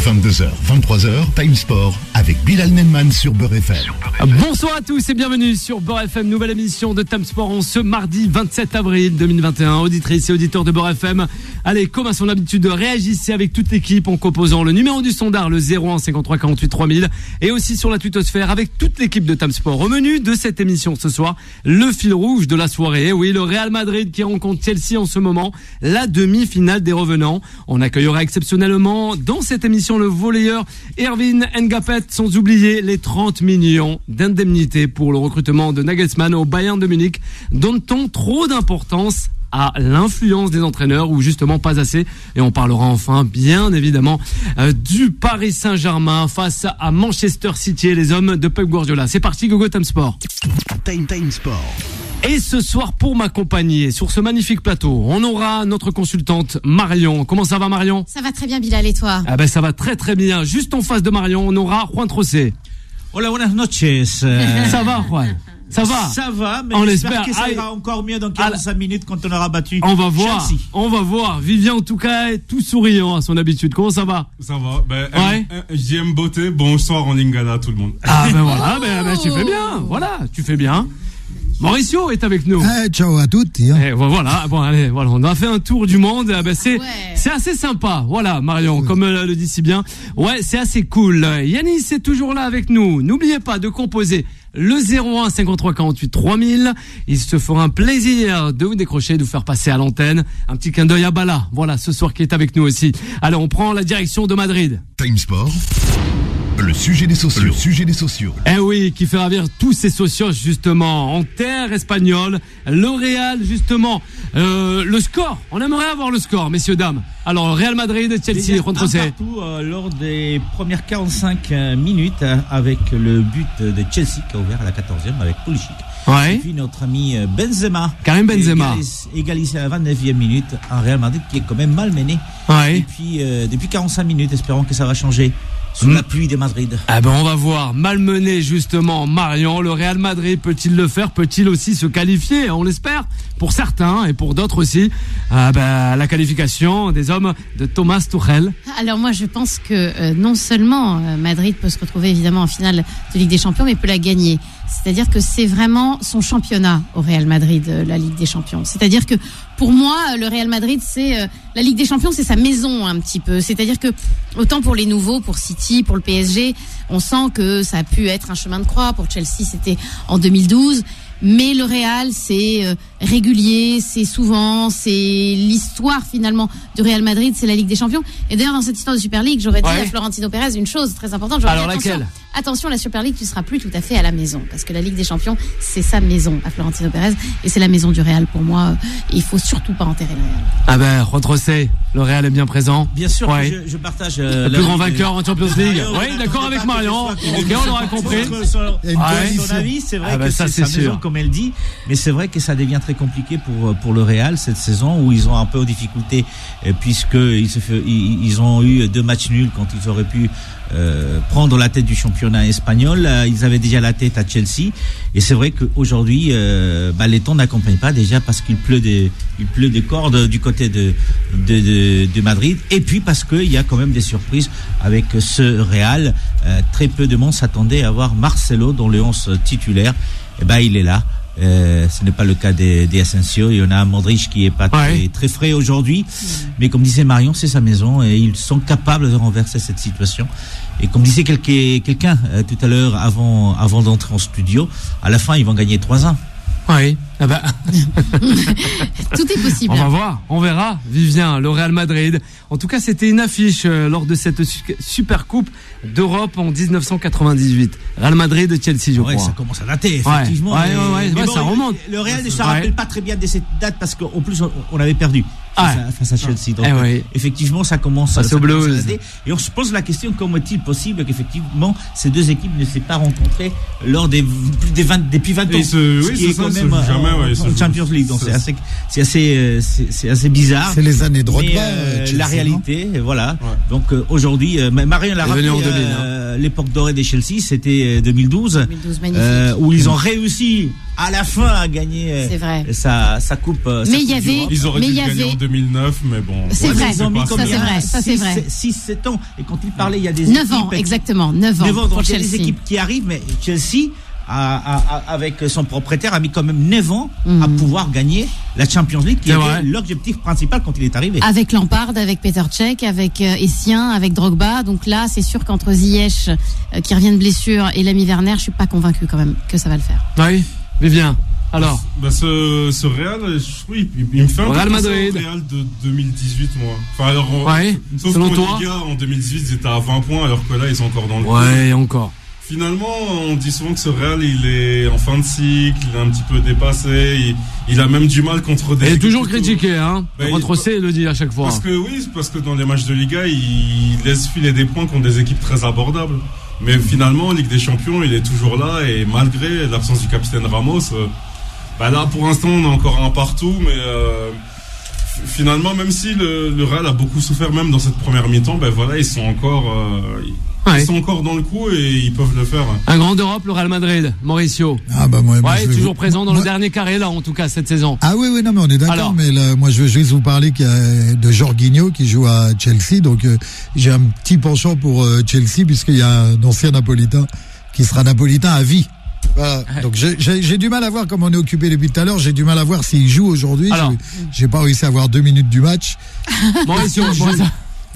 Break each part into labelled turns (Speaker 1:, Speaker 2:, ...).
Speaker 1: 22h, 23h, Time Sport avec Bilal Nenman sur Beurre FM.
Speaker 2: Bonsoir à tous et bienvenue sur Beurre FM, nouvelle émission de Time Sport en ce mardi 27 avril 2021. Auditrices et auditeurs de Beurre FM, allez, comme à son habitude, réagissez avec toute l'équipe en composant le numéro du standard, le 01 53 48 3000, et aussi sur la twittosphère avec toute l'équipe de Time Sport. Au menu de cette émission ce soir, le fil rouge de la soirée, oui, le Real Madrid qui rencontre Chelsea en ce moment, la demi-finale des revenants. On accueillera exceptionnellement dans cette émission le volleyeur Erwin Ngapet, sans oublier les 30 millions d'indemnités pour le recrutement de Nagelsmann au Bayern de Munich. Donne-t-on trop d'importance à l'influence des entraîneurs ou justement pas assez? Et on parlera enfin bien évidemment du Paris Saint-Germain face à Manchester City et les hommes de Pep Guardiola. C'est parti, Gogo Time Sport.
Speaker 1: Time Sport.
Speaker 2: Et ce soir, pour m'accompagner sur ce magnifique plateau, on aura notre consultante Marion. Comment ça va, Marion?
Speaker 3: Ça va très bien, Bilal, et toi?
Speaker 2: Ah ben ça va très très bien. Juste en face de Marion, on aura Juan Trocé.
Speaker 4: Hola, buenas noches.
Speaker 2: Ça va, Juan? Ça va?
Speaker 4: Ça va, mais
Speaker 2: on
Speaker 4: j'espère que ça ira encore mieux dans 45 minutes quand on aura battu
Speaker 2: on va voir,
Speaker 4: Chelsea.
Speaker 2: On va voir. Vivien, en tout cas, est tout souriant à son habitude. Comment ça va?
Speaker 5: Ça va. Ouais. JM Beauté, bonsoir en lingala tout le monde.
Speaker 2: Ah ben voilà, tu fais bien. Voilà, tu fais bien. Mauricio est avec nous.
Speaker 6: Ciao à tutti.
Speaker 2: Voilà, bon allez, voilà, on a fait un tour du monde. C'est assez sympa. Voilà, Marion, comme le dit si bien. Ouais, c'est assez cool. Yanis est toujours là avec nous. N'oubliez pas de composer le 01 53 48 3000. Il se fera un plaisir de vous décrocher, de vous faire passer à l'antenne. Un petit clin d'œil à Bala. Voilà, ce soir qui est avec nous aussi. Alors, on prend la direction de Madrid.
Speaker 1: Time Sport. Le sujet des sociaux.
Speaker 2: Eh oui, qui fait ravir tous ces socios justement en terre espagnole. Le Real justement, le score. On aimerait avoir le score, messieurs dames. Alors Real Madrid, Chelsea, Juan Trocé.
Speaker 4: Partout lors des premières 45 minutes avec le but de Chelsea qui a ouvert à la 14e avec Pulisic.
Speaker 2: Ouais.
Speaker 4: Et puis notre ami Benzema.
Speaker 2: Karim Benzema.
Speaker 4: Égalisé à la 29e minute. Un Real Madrid qui est quand même malmené.
Speaker 2: Ouais.
Speaker 4: Et puis depuis 45 minutes, espérons que ça va changer. Sous la pluie de Madrid.
Speaker 2: Ah ben on va voir. Malmené justement, Marion, le Real Madrid peut-il le faire? Peut-il aussi se qualifier? On l'espère pour certains et pour d'autres aussi. La qualification des hommes de Thomas Tuchel.
Speaker 3: Alors moi je pense que non seulement Madrid peut se retrouver évidemment en finale de Ligue des Champions, mais peut la gagner. C'est-à-dire que c'est vraiment son championnat au Real Madrid, la Ligue des Champions. C'est-à-dire que pour moi, le Real Madrid, c'est la Ligue des Champions, c'est sa maison un petit peu. C'est-à-dire que autant pour les nouveaux, pour City, pour le PSG, on sent que ça a pu être un chemin de croix. Pour Chelsea, c'était en 2012. Mais le Real, c'est régulier, c'est souvent, c'est l'histoire finalement du Real Madrid, c'est la Ligue des Champions. Et d'ailleurs, dans cette histoire de Super League, j'aurais dit à Florentino Pérez une chose très importante.
Speaker 2: Alors laquelle?
Speaker 3: Attention, la Super League, tu seras plus tout à fait à la maison. Parce que la Ligue des Champions, c'est sa maison à Florentino Pérez. Et c'est la maison du Real pour moi. Et il faut surtout pas enterrer le Real.
Speaker 2: Ah ben, Juan Trocé, le Real est bien présent.
Speaker 4: Bien sûr, je partage
Speaker 2: le plus grand vainqueur en Champions League. Oui, d'accord avec Marion. Ok, on l'aura compris.
Speaker 4: Son avis, c'est vrai que c'est sa maison, comme elle dit. Mais c'est vrai que ça devient très compliqué pour le Real cette saison où ils ont un peu en difficulté puisqu'ils ont eu 2 matchs nuls quand ils auraient pu prendre la tête du championnat espagnol. Ils avaient déjà la tête à Chelsea et c'est vrai qu'aujourd'hui les temps n'accompagnent pas déjà parce qu'il pleut des cordes du côté de Madrid et puis parce qu'il y a quand même des surprises avec ce Real. Très peu de monde s'attendait à voir Marcelo dans le 11 titulaire. Il est là. Ce n'est pas le cas des Asensio. Il y en a Modric qui est pas très frais aujourd'hui. Mais comme disait Marion, c'est sa maison et ils sont capables de renverser cette situation. Et comme disait quelqu'un tout à l'heure avant d'entrer en studio, à la fin, ils vont gagner 3-1.
Speaker 2: Oui.
Speaker 3: Tout est possible.
Speaker 2: On va voir, on verra. Vivien, le Real Madrid. En tout cas, c'était une affiche lors de cette Super Coupe d'Europe en 1998. Real Madrid de Chelsea, je crois.
Speaker 4: Ça commence à dater, effectivement.
Speaker 2: Ça remonte.
Speaker 4: Le Real ne se rappelle pas très bien de cette date parce qu'en plus, on avait perdu face à Chelsea. Donc, effectivement, ça commence à dater. Et on se pose la question, comment est-il possible qu'effectivement, ces deux équipes ne s'aient pas rencontrées lors depuis 20 ans?
Speaker 5: Ce qui est quand même
Speaker 4: en Champions League. Donc c'est assez bizarre.
Speaker 6: C'est les années Drogba.
Speaker 4: La réalité, voilà. Ouais. Donc aujourd'hui, Marion l'a rappelé, l'époque dorée des Chelsea, c'était 2012 où ils ont réussi à la fin à gagner sa coupe.
Speaker 3: Mais il y avait,
Speaker 5: ils auraient dû gagner en 2009, mais bon.
Speaker 3: C'est vrai.
Speaker 4: Ils ont mis
Speaker 3: c'est vrai.
Speaker 4: 6-7 ans. Et quand il parlait, il y a des
Speaker 3: 9 ans, exactement. 9 ans.
Speaker 4: Donc il y a des équipes qui arrivent, mais Chelsea, avec son propriétaire, a mis quand même 9 ans à pouvoir gagner la Champions League, qui était l'objectif principal quand il est arrivé.
Speaker 3: Avec Lampard, avec Peter Cech, avec Essien, avec Drogba. Donc là, c'est sûr qu'entre Ziyech, qui revient de blessure, et l'ami Werner, je suis pas convaincu quand même que ça va le faire.
Speaker 2: Oui, mais bien. Alors,
Speaker 5: ce Real, oui, il me fait un peu
Speaker 2: Real
Speaker 5: penser
Speaker 2: Madrid.
Speaker 5: au Real de 2018, moi. Enfin, alors, sauf
Speaker 2: selon
Speaker 5: qu'en
Speaker 2: toi,
Speaker 5: Liga, en 2018, ils étaient à 20 points, alors que là, ils sont encore dans le coup.
Speaker 2: Ouais, encore.
Speaker 5: Finalement, on dit souvent que ce Real, il est en fin de cycle, il est un petit peu dépassé, il a même du mal contre des...
Speaker 2: Il est toujours critiqué, hein. Contre C, le dit à chaque fois.
Speaker 5: Parce que dans les matchs de Liga, il laisse filer des points contre des équipes très abordables. Mais finalement, en Ligue des Champions, il est toujours là, et malgré l'absence du capitaine Ramos, là, pour l'instant, on a encore un partout, mais finalement, même si le Real a beaucoup souffert, même dans cette première mi-temps, ils sont encore... Ils sont encore dans le coup et ils peuvent le faire.
Speaker 2: Un grand d'Europe, le Real Madrid, Mauricio.
Speaker 6: Moi,
Speaker 2: toujours présent dans le dernier carré, là, en tout cas, cette saison.
Speaker 6: Ah oui, non, mais on est d'accord. Alors, mais là, moi, je veux juste vous parler de Jorginho qui joue à Chelsea. Donc, j'ai un petit penchant pour Chelsea, puisqu'il y a un ancien napolitain qui sera napolitain à vie. Voilà. Donc, j'ai du mal à voir, comme on est occupé depuis tout à l'heure, j'ai du mal à voir s'il joue aujourd'hui. J'ai pas réussi à voir 2 minutes du match.
Speaker 2: Mauricio,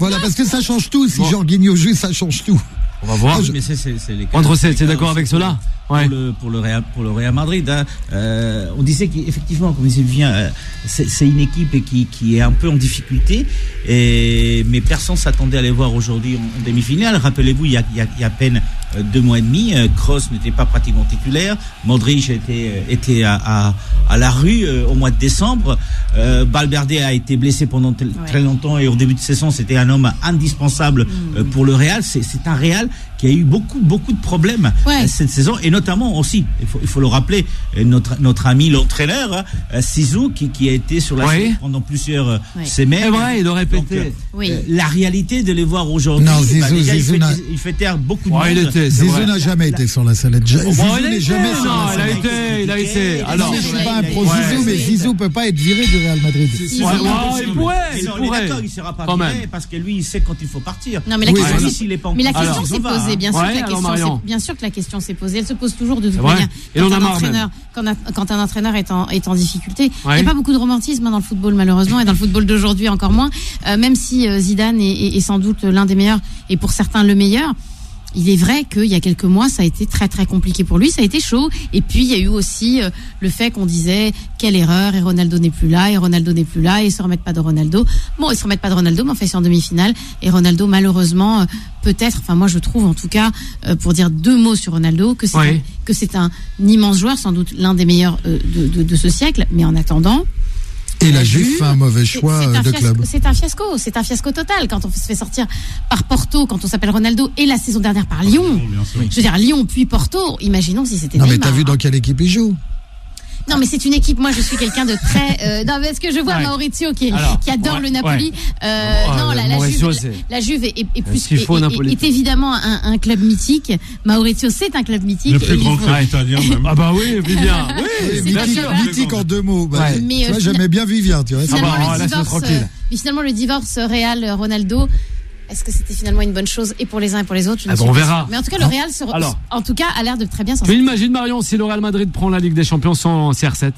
Speaker 6: voilà, parce que ça change tout. Si Jorginho joue, ça change tout.
Speaker 2: On va voir.
Speaker 4: Mais c'est les
Speaker 2: Entre c'est d'accord avec cela.
Speaker 4: Pour le Real Madrid, on disait qu'effectivement, comme disait Vivien, c'est une équipe qui est un peu en difficulté, mais personne s'attendait à les voir aujourd'hui en demi-finale. Rappelez-vous, il y a à peine 2 mois et demi, Kroos n'était pas pratiquement titulaire, Modric était à la rue au mois de décembre, Valverde a été blessé pendant très longtemps, et au début de saison, c'était un homme indispensable pour le Real. C'est un Real qui a eu beaucoup de problèmes cette saison, et notamment aussi, il faut le rappeler, notre ami l'entraîneur Zizou, qui a été sur la scène pendant plusieurs semaines.
Speaker 2: C'est vrai, il le répétait.
Speaker 4: La réalité de les voir aujourd'hui, il fait taire beaucoup de monde.
Speaker 6: Zizou n'a jamais été sur la sellette. Zizou n'est jamais sur la sellette.
Speaker 2: Il a été. Alors,
Speaker 6: je suis pas un pro Zizou, mais Zizou peut pas être viré du Real Madrid.
Speaker 2: Il pourrait.
Speaker 4: D'accord, il sera pas viré parce que lui, il sait quand il faut partir.
Speaker 3: Non, mais la question s'est posée. Bien sûr que la question s'est posée. Elle se pose toujours de toute manière. Quand un entraîneur est en difficulté, il n'y a pas beaucoup de romantisme dans le football, malheureusement, et dans le football d'aujourd'hui encore moins. Même si Zidane est sans doute l'un des meilleurs, et pour certains le meilleur, il est vrai qu'il y a quelques mois, ça a été très très compliqué pour lui, ça a été chaud. Et puis il y a eu aussi le fait qu'on disait quelle erreur, et Ronaldo n'est plus là, et ils se remettent pas de Ronaldo. Bon, ils se remettent pas de Ronaldo, mais en fait c'est en demi-finale. Et Ronaldo, malheureusement, peut-être, enfin moi je trouve en tout cas, pour dire 2 mots sur Ronaldo, que c'est un immense joueur, sans doute l'un des meilleurs de ce siècle. Mais en attendant,
Speaker 6: et la Juve fait un mauvais choix de club.
Speaker 3: C'est un fiasco total quand on se fait sortir par Porto, quand on s'appelle Ronaldo, et la saison dernière par Lyon. Je veux dire, Lyon puis Porto, imaginons si c'était Neymar.
Speaker 6: Non mais t'as vu dans quelle équipe il joue?
Speaker 3: Non, mais c'est une équipe. Moi, je suis quelqu'un de très. Non, parce que je vois Maurizio qui adore le Napoli. La Juve est évidemment un club mythique. Maurizio, c'est un club mythique.
Speaker 5: Le plus grand club italien, même.
Speaker 2: Ah bah oui, Vivien.
Speaker 6: Mythique en 2 mots. Mais j'aimais bien Vivien, tu vois.
Speaker 3: Finalement, le divorce Real-Ronaldo. Est-ce que c'était finalement une bonne chose et pour les uns et pour les autres?
Speaker 2: On verra.
Speaker 3: Mais en tout cas, le Real a l'air de très bien s'en
Speaker 2: sortir. Mais imagine, Marion, si le Real Madrid prend la Ligue des Champions sans CR7.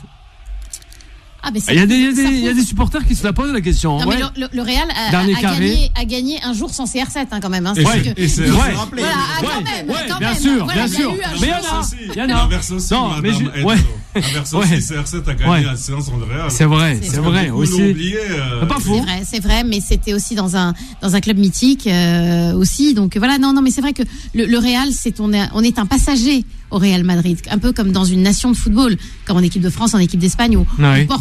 Speaker 2: Il y a des supporters qui se la posent la question.
Speaker 3: Non, mais le Real a gagné un jour sans CR7 quand même.
Speaker 2: Bien sûr. Mais il y en a.
Speaker 5: Inverse aussi, CR7 a gagné la séance en Real.
Speaker 2: C'est vrai aussi.
Speaker 3: Pas faux. C'est vrai, mais c'était aussi dans un club mythique aussi. Donc voilà, non, mais c'est vrai que le Real, on est un passager au Real Madrid, un peu comme dans une nation de football, comme en équipe de France, en équipe d'Espagne, où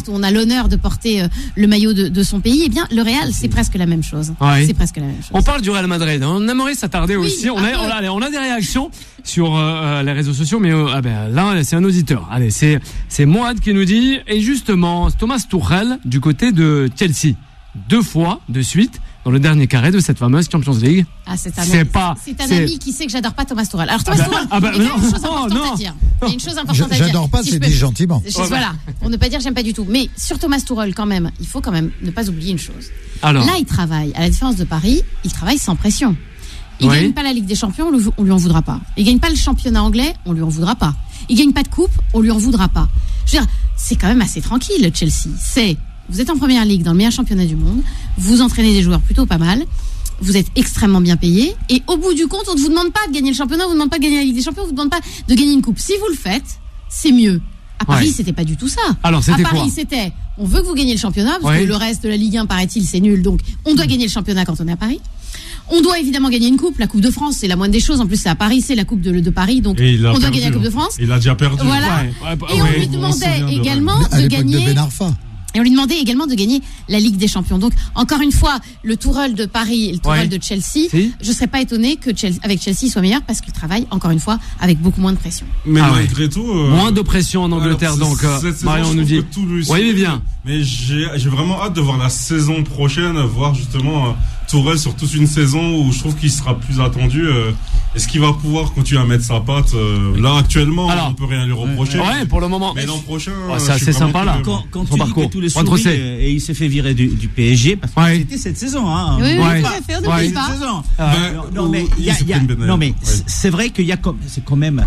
Speaker 3: on a l'honneur de porter le maillot de son pays. Eh bien, le Real, c'est presque la même chose. C'est presque la même chose.
Speaker 2: On parle du Real Madrid. On aimerait s'attarder aussi. On a des réactions sur les réseaux sociaux, mais là, c'est un auditeur. Allez, c'est Moad qui nous dit, et justement, Thomas Tuchel du côté de Chelsea, 2 fois de suite dans le dernier carré de cette fameuse Champions League.
Speaker 3: C'est un ami qui sait que j'adore pas Thomas Tuchel. Alors Thomas Tuchel, il y a une chose importante à dire. Il y a une chose importante à dire.
Speaker 6: J'adore pas, c'est dit gentiment.
Speaker 3: Voilà, pour ne pas dire j'aime pas du tout. Mais sur Thomas Tuchel, quand même, il faut quand même ne pas oublier une chose. Là, il travaille, à la différence de Paris, il travaille sans pression. Il gagne pas la Ligue des Champions, on lui en voudra pas. Il gagne pas le championnat anglais, on lui en voudra pas. Il gagne pas de coupe, on lui en voudra pas. Je veux dire, c'est quand même assez tranquille, Chelsea. Vous êtes en première ligue dans le meilleur championnat du monde, vous entraînez des joueurs plutôt pas mal, vous êtes extrêmement bien payé, et au bout du compte, on ne vous demande pas de gagner le championnat, on ne vous demande pas de gagner la Ligue des Champions, on ne vous demande pas de gagner une coupe. Si vous le faites, c'est mieux. À Paris, c'était pas du tout ça.
Speaker 2: Alors, c'était
Speaker 3: à Paris, c'était, on veut que vous gagniez le championnat, parce que le reste de la Ligue 1, paraît-il, c'est nul, donc on doit gagner le championnat quand on est à Paris. On doit évidemment gagner une coupe, la Coupe de France, c'est la moindre des choses. En plus, c'est à Paris, c'est la Coupe de Paris, donc on doit gagner la Coupe de France.
Speaker 5: Il a déjà perdu.
Speaker 3: Voilà. Et on lui demandait également de gagner. Et on lui demandait également de gagner la Ligue des Champions. Donc, encore une fois, le Tourelle de Paris et le Tourelle de Chelsea, je serais pas étonné que avec Chelsea soit meilleur parce qu'il travaille, encore une fois, avec beaucoup moins de pression.
Speaker 5: Mais malgré tout.
Speaker 2: Moins de pression en Angleterre, donc, Marion nous dit. Oui, bien.
Speaker 5: Mais j'ai vraiment hâte de voir la saison prochaine, voir justement Tourelle sur toute une saison où je trouve qu'il sera plus attendu. Est-ce qu'il va pouvoir continuer à mettre sa patte là actuellement? On peut rien lui reprocher.
Speaker 2: Pour le moment.
Speaker 5: Mais l'an prochain,
Speaker 2: c'est assez sympa là.
Speaker 4: Quand tu dis que tous les souris et il s'est fait virer du PSG parce que c'était cette saison. Hein.
Speaker 3: Oui, tout à fait. On n'oublie pas.
Speaker 4: Non mais c'est vrai qu'il y a c'est quand même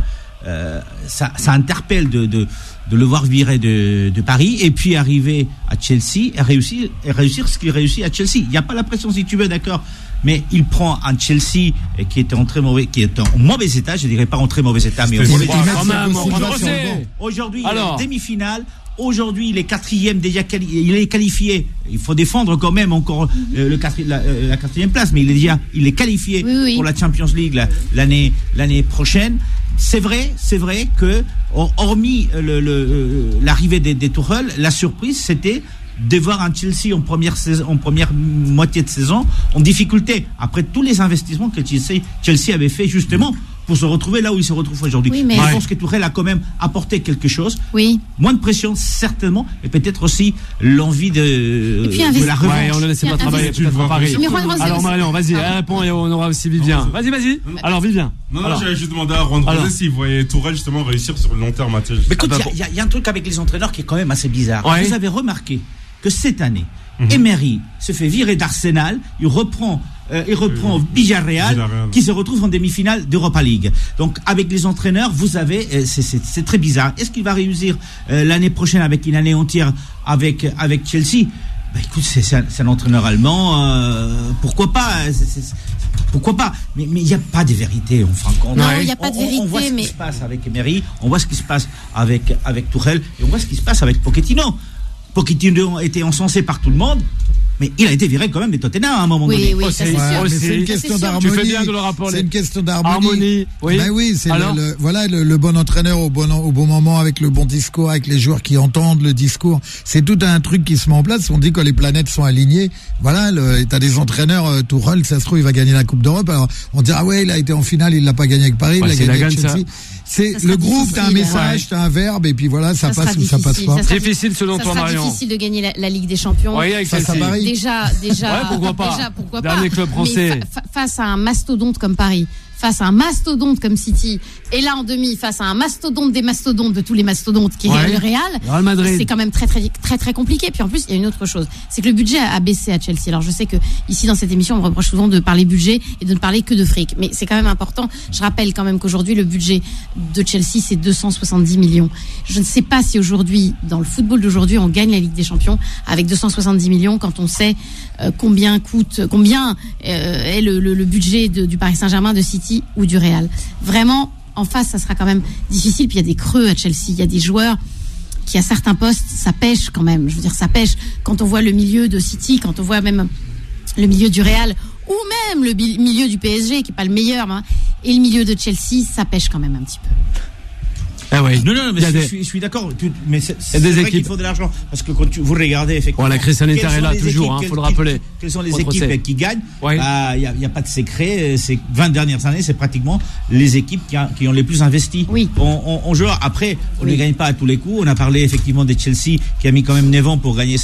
Speaker 4: ça interpelle de le voir virer de Paris et puis arriver à Chelsea et réussir ce qu'il réussit à Chelsea. Il n'y a pas la pression si tu veux, d'accord. Mais il prend un Chelsea qui était en mauvais état, je dirais pas en très mauvais état, mais en mauvais état. Aujourd'hui, il est en demi-finale. Aujourd'hui, il est 4e déjà, il est qualifié. Il faut défendre quand même encore la 4e place, mais il est qualifié pour la Champions League l'année prochaine. C'est vrai que hormis l'arrivée des Tuchel, la surprise c'était de voir un Chelsea en première moitié de saison en difficulté après tous les investissements que Chelsea avait fait justement pour se retrouver là où il se retrouve aujourd'hui. Je pense que Tuchel a quand même apporté quelque chose. Moins de pression certainement et peut-être aussi l'envie de la revanche.
Speaker 2: On ne laisse pas travailler peut-être à Paris. Alors Marion, vas-y, réponds et on aura aussi Vivien. Vas-y. Alors Vivien.
Speaker 5: Non, j'avais juste demandé à Juan Rosé s'il voyait Tourelle justement réussir sur le long terme à Chelsea.
Speaker 4: Mais écoute, il y a un truc avec les entraîneurs qui est quand même assez bizarre. Vous avez remarqué que cette année, Emery se fait virer d'Arsenal, il reprend Villarreal, qui se retrouve en demi-finale d'Europa League. Donc avec les entraîneurs, vous avez, c'est très bizarre. Est-ce qu'il va réussir l'année prochaine avec une année entière avec Chelsea? Écoute, c'est un entraîneur allemand, pourquoi pas? Pourquoi pas? Mais il n'y a pas de vérité, en fin de compte.
Speaker 3: Non, il n'y a pas de vérité.
Speaker 4: On voit ce qui se passe avec Emery, on voit ce qui se passe avec Tuchel, et on voit ce qui se passe avec Pochettino. Pochettino était encensé par tout le monde, mais il a été viré quand même des Tottenham à un moment donné.
Speaker 3: Oui, ça c'est sûr.
Speaker 6: C'est une question d'harmonie.
Speaker 2: Tu fais bien de le rappeler.
Speaker 6: C'est une question d'harmonie. C'est le bon entraîneur au bon moment avec le bon discours, avec les joueurs qui entendent le discours. C'est tout un truc qui se met en place. On dit que les planètes sont alignées. Voilà, t'as des entraîneurs, Tourelle, ça se trouve, il va gagner la Coupe d'Europe. Alors, on dit, il a été en finale, il l'a pas gagné avec Paris, il a gagné avec Chelsea. C'est le groupe, t'as un message, t'as un verbe, et puis voilà, ça passe ou ça passe pas.
Speaker 2: Difficile selon toi, Marion.
Speaker 3: C'est difficile de gagner la Ligue des Champions.
Speaker 2: Oui, avec
Speaker 6: face à Paris.
Speaker 3: Déjà.
Speaker 2: Pourquoi pas.
Speaker 3: Dernier
Speaker 2: club français.
Speaker 3: Face à un mastodonte comme Paris, face à un mastodonte comme City, et là en demi, face à un mastodonte des mastodontes de tous les mastodontes qui est le Real Madrid, c'est quand même très compliqué. Puis en plus, il y a une autre chose, c'est que le budget a baissé à Chelsea. Alors je sais que ici dans cette émission, on me reproche souvent de parler budget et de ne parler que de fric, mais c'est quand même important. Je rappelle quand même qu'aujourd'hui, le budget de Chelsea, c'est 270 millions. Je ne sais pas si aujourd'hui, dans le football d'aujourd'hui, on gagne la Ligue des Champions avec 270 millions quand on sait combien est le budget du Paris Saint-Germain, de City ou du Real. Vraiment, en face, ça sera quand même difficile. Puis il y a des creux à Chelsea. Il y a des joueurs qui, à certains postes, ça pêche quand même. Je veux dire, ça pêche. Quand on voit le milieu de City, quand on voit même le milieu du Real, ou même le milieu du PSG, qui n'est pas le meilleur, et le milieu de Chelsea, ça pêche quand même un petit peu.
Speaker 2: Ah oui.
Speaker 4: Non, mais je suis d'accord. Mais c'est
Speaker 2: des
Speaker 4: vrai
Speaker 2: équipes.
Speaker 4: qu'il faut de l'argent. Parce que quand vous regardez, effectivement.
Speaker 2: La crise sanitaire est là, toujours, faut le rappeler.
Speaker 4: Quelles sont les équipes qui gagnent? Il n'y a pas de secret. Ces 20 dernières années, c'est pratiquement les équipes qui ont les plus investi.
Speaker 3: Oui.
Speaker 4: On joue. Après, on ne gagne pas à tous les coups. On a parlé effectivement de Chelsea qui a mis quand même 9 ans pour gagner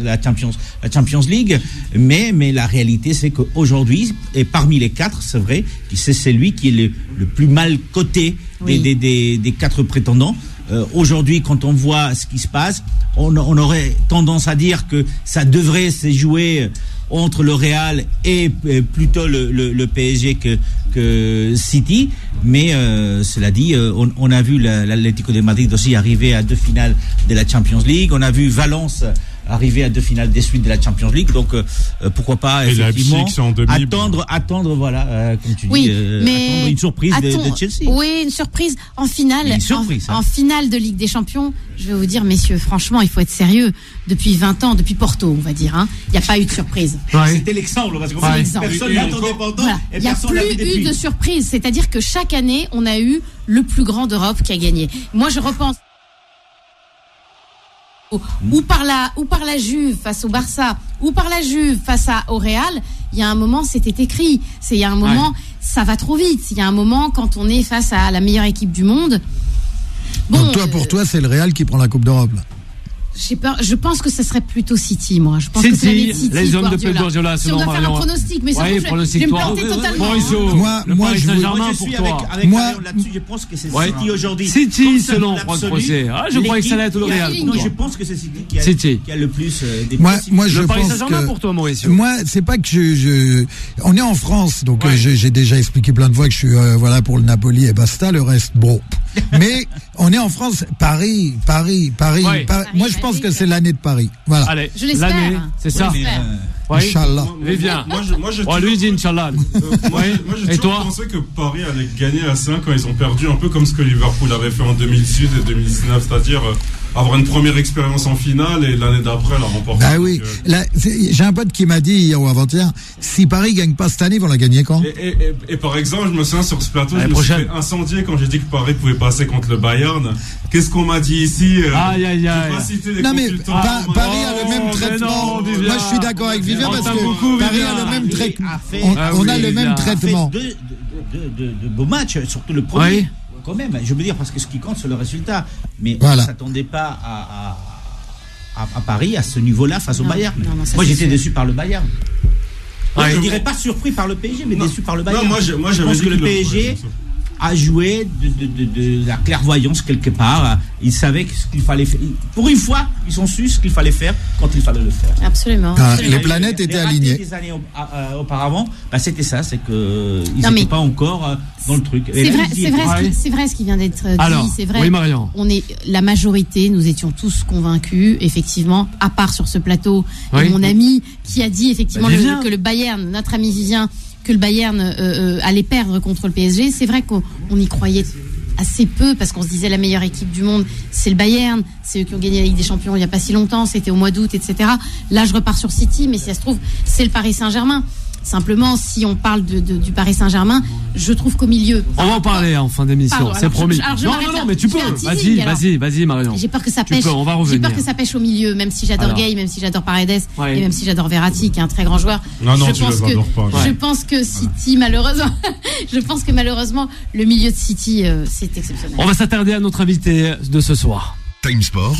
Speaker 4: la Champions League. Mais la réalité, c'est qu'aujourd'hui, et parmi les 4, c'est vrai, c'est lui qui est le plus mal coté des 4 prétendants. Aujourd'hui, quand on voit ce qui se passe, on aurait tendance à dire que ça devrait se jouer entre le Real et plutôt le PSG que City. Mais cela dit, on a vu l'Atlético de Madrid aussi arriver à 2 finales de la Champions League. On a vu Valence arriver à 2 finales des suites de la Champions League, donc pourquoi pas effectivement attendre voilà, comme tu dis, attendre une surprise de Chelsea.
Speaker 3: Oui, une surprise en finale. En finale de Ligue des Champions, je vais vous dire, messieurs, franchement, il faut être sérieux. Depuis 20 ans, depuis Porto, on va dire, il n'y a pas eu de surprise.
Speaker 4: C'était l'exemple, parce que personne n'attendait Porto. Il n'y a plus
Speaker 3: eu de surprise, c'est-à-dire que chaque année, on a eu le plus grand d'Europe qui a gagné. Moi, je repense ou par la Juve face au Barça, ou par la Juve face au Real, il y a un moment, c'était écrit. Il y a un moment, ça va trop vite. Il y a un moment, quand on est face à la meilleure équipe du monde.
Speaker 6: Bon, donc pour toi, c'est le Real qui prend la Coupe d'Europe, là.
Speaker 3: Je pense que ce serait plutôt City, moi. Je pense
Speaker 2: City,
Speaker 3: que c'est l'année de City,
Speaker 2: les hommes de Pep Guardiola,
Speaker 3: si on doit faire un pronostic, mais ça, je vais me planter totalement.
Speaker 6: Moi,
Speaker 2: Saint-Germain pour toi.
Speaker 4: Moi, là-dessus, je pense que c'est City aujourd'hui.
Speaker 2: City, selon Franck Procès. Je croyais que ça allait être le Real.
Speaker 4: Non, je pense que c'est City qui a le plus des
Speaker 6: moi, je
Speaker 2: le Paris
Speaker 6: pense
Speaker 2: Saint-Germain pour toi, Mauricio.
Speaker 6: Moi, c'est pas que on est en France, donc j'ai déjà expliqué plein de fois que je suis pour le Napoli et basta, le reste, bon. Mais on est en France, Paris. Moi, je pense que c'est l'année de Paris. Voilà.
Speaker 2: Allez,
Speaker 3: je l'espère.
Speaker 2: L'année, c'est ça.
Speaker 6: Inch'Allah.
Speaker 2: Viens.
Speaker 5: Moi, j'ai
Speaker 2: lui dit Inch'Allah.
Speaker 5: Moi, j'ai toujours pensé que Paris allait gagner à 5 quand ils ont perdu, un peu comme ce que Liverpool avait fait en 2018 et 2019, c'est-à-dire avoir une première expérience en finale et l'année d'après la remporter.
Speaker 6: Bah oui. J'ai un pote qui m'a dit hier ou avant-hier, si Paris gagne pas cette année, ils vont la gagner quand?
Speaker 5: Et par exemple, je me souviens sur ce plateau, je me suis fait incendier quand j'ai dit que Paris pouvait passer contre le Bayern. Qu'est-ce qu'on m'a dit ici?
Speaker 2: Aïe.
Speaker 5: Je vais pas citer les consultants.
Speaker 6: Paris a le même traitement. Moi, je suis d'accord avec Vivien parce que Paris a le même traitement. On a le même traitement.
Speaker 4: De beaux matchs, surtout le premier.
Speaker 2: Oui.
Speaker 4: Quand même, je veux dire, parce que ce qui compte, c'est le résultat. Mais on ne s'attendait pas à Paris à ce niveau-là face au Bayern. Moi, j'étais déçu par le Bayern. Je ne dirais pas surpris par le PSG, mais déçu par le Bayern.
Speaker 5: Moi,
Speaker 4: je pense que le PSG a joué de la clairvoyance quelque part. Ils savaient ce qu'il fallait faire. Pour une fois, ils ont su ce qu'il fallait faire quand il fallait le faire.
Speaker 3: Absolument.
Speaker 6: Les planètes étaient alignées.
Speaker 4: Des années auparavant, c'était ça, c'est que ils n'étaient pas encore dans le truc.
Speaker 3: C'est vrai ce qui vient d'être dit.
Speaker 2: Alors,
Speaker 3: c'est vrai.
Speaker 2: Oui, Marion.
Speaker 3: La majorité, nous étions tous convaincus, effectivement, à part sur ce plateau, et mon ami qui a dit effectivement que le Bayern, notre ami Vivien, que le Bayern allait perdre contre le PSG. C'est vrai qu'on y croyait assez peu parce qu'on se disait la meilleure équipe du monde, c'est le Bayern, c'est eux qui ont gagné la Ligue des Champions il n'y a pas si longtemps, c'était au mois d'août, etc. Là, je repars sur City, mais si ça se trouve, c'est le Paris Saint-Germain. Simplement, si on parle du Paris Saint-Germain, je trouve qu'au milieu...
Speaker 2: On va en parler en fin d'émission, c'est promis. Non, mais tu peux. Vas-y, Marion.
Speaker 3: J'ai peur que ça pêche.
Speaker 2: On va revenir.
Speaker 3: J'ai peur que ça pêche au milieu, même si j'adore Gay, même si j'adore Paredes, et même si j'adore Verratti, qui est un très grand joueur. Je pense que City, malheureusement, le milieu de City, c'est exceptionnel.
Speaker 2: On va s'attarder à notre invité de ce soir.
Speaker 1: Time Sport,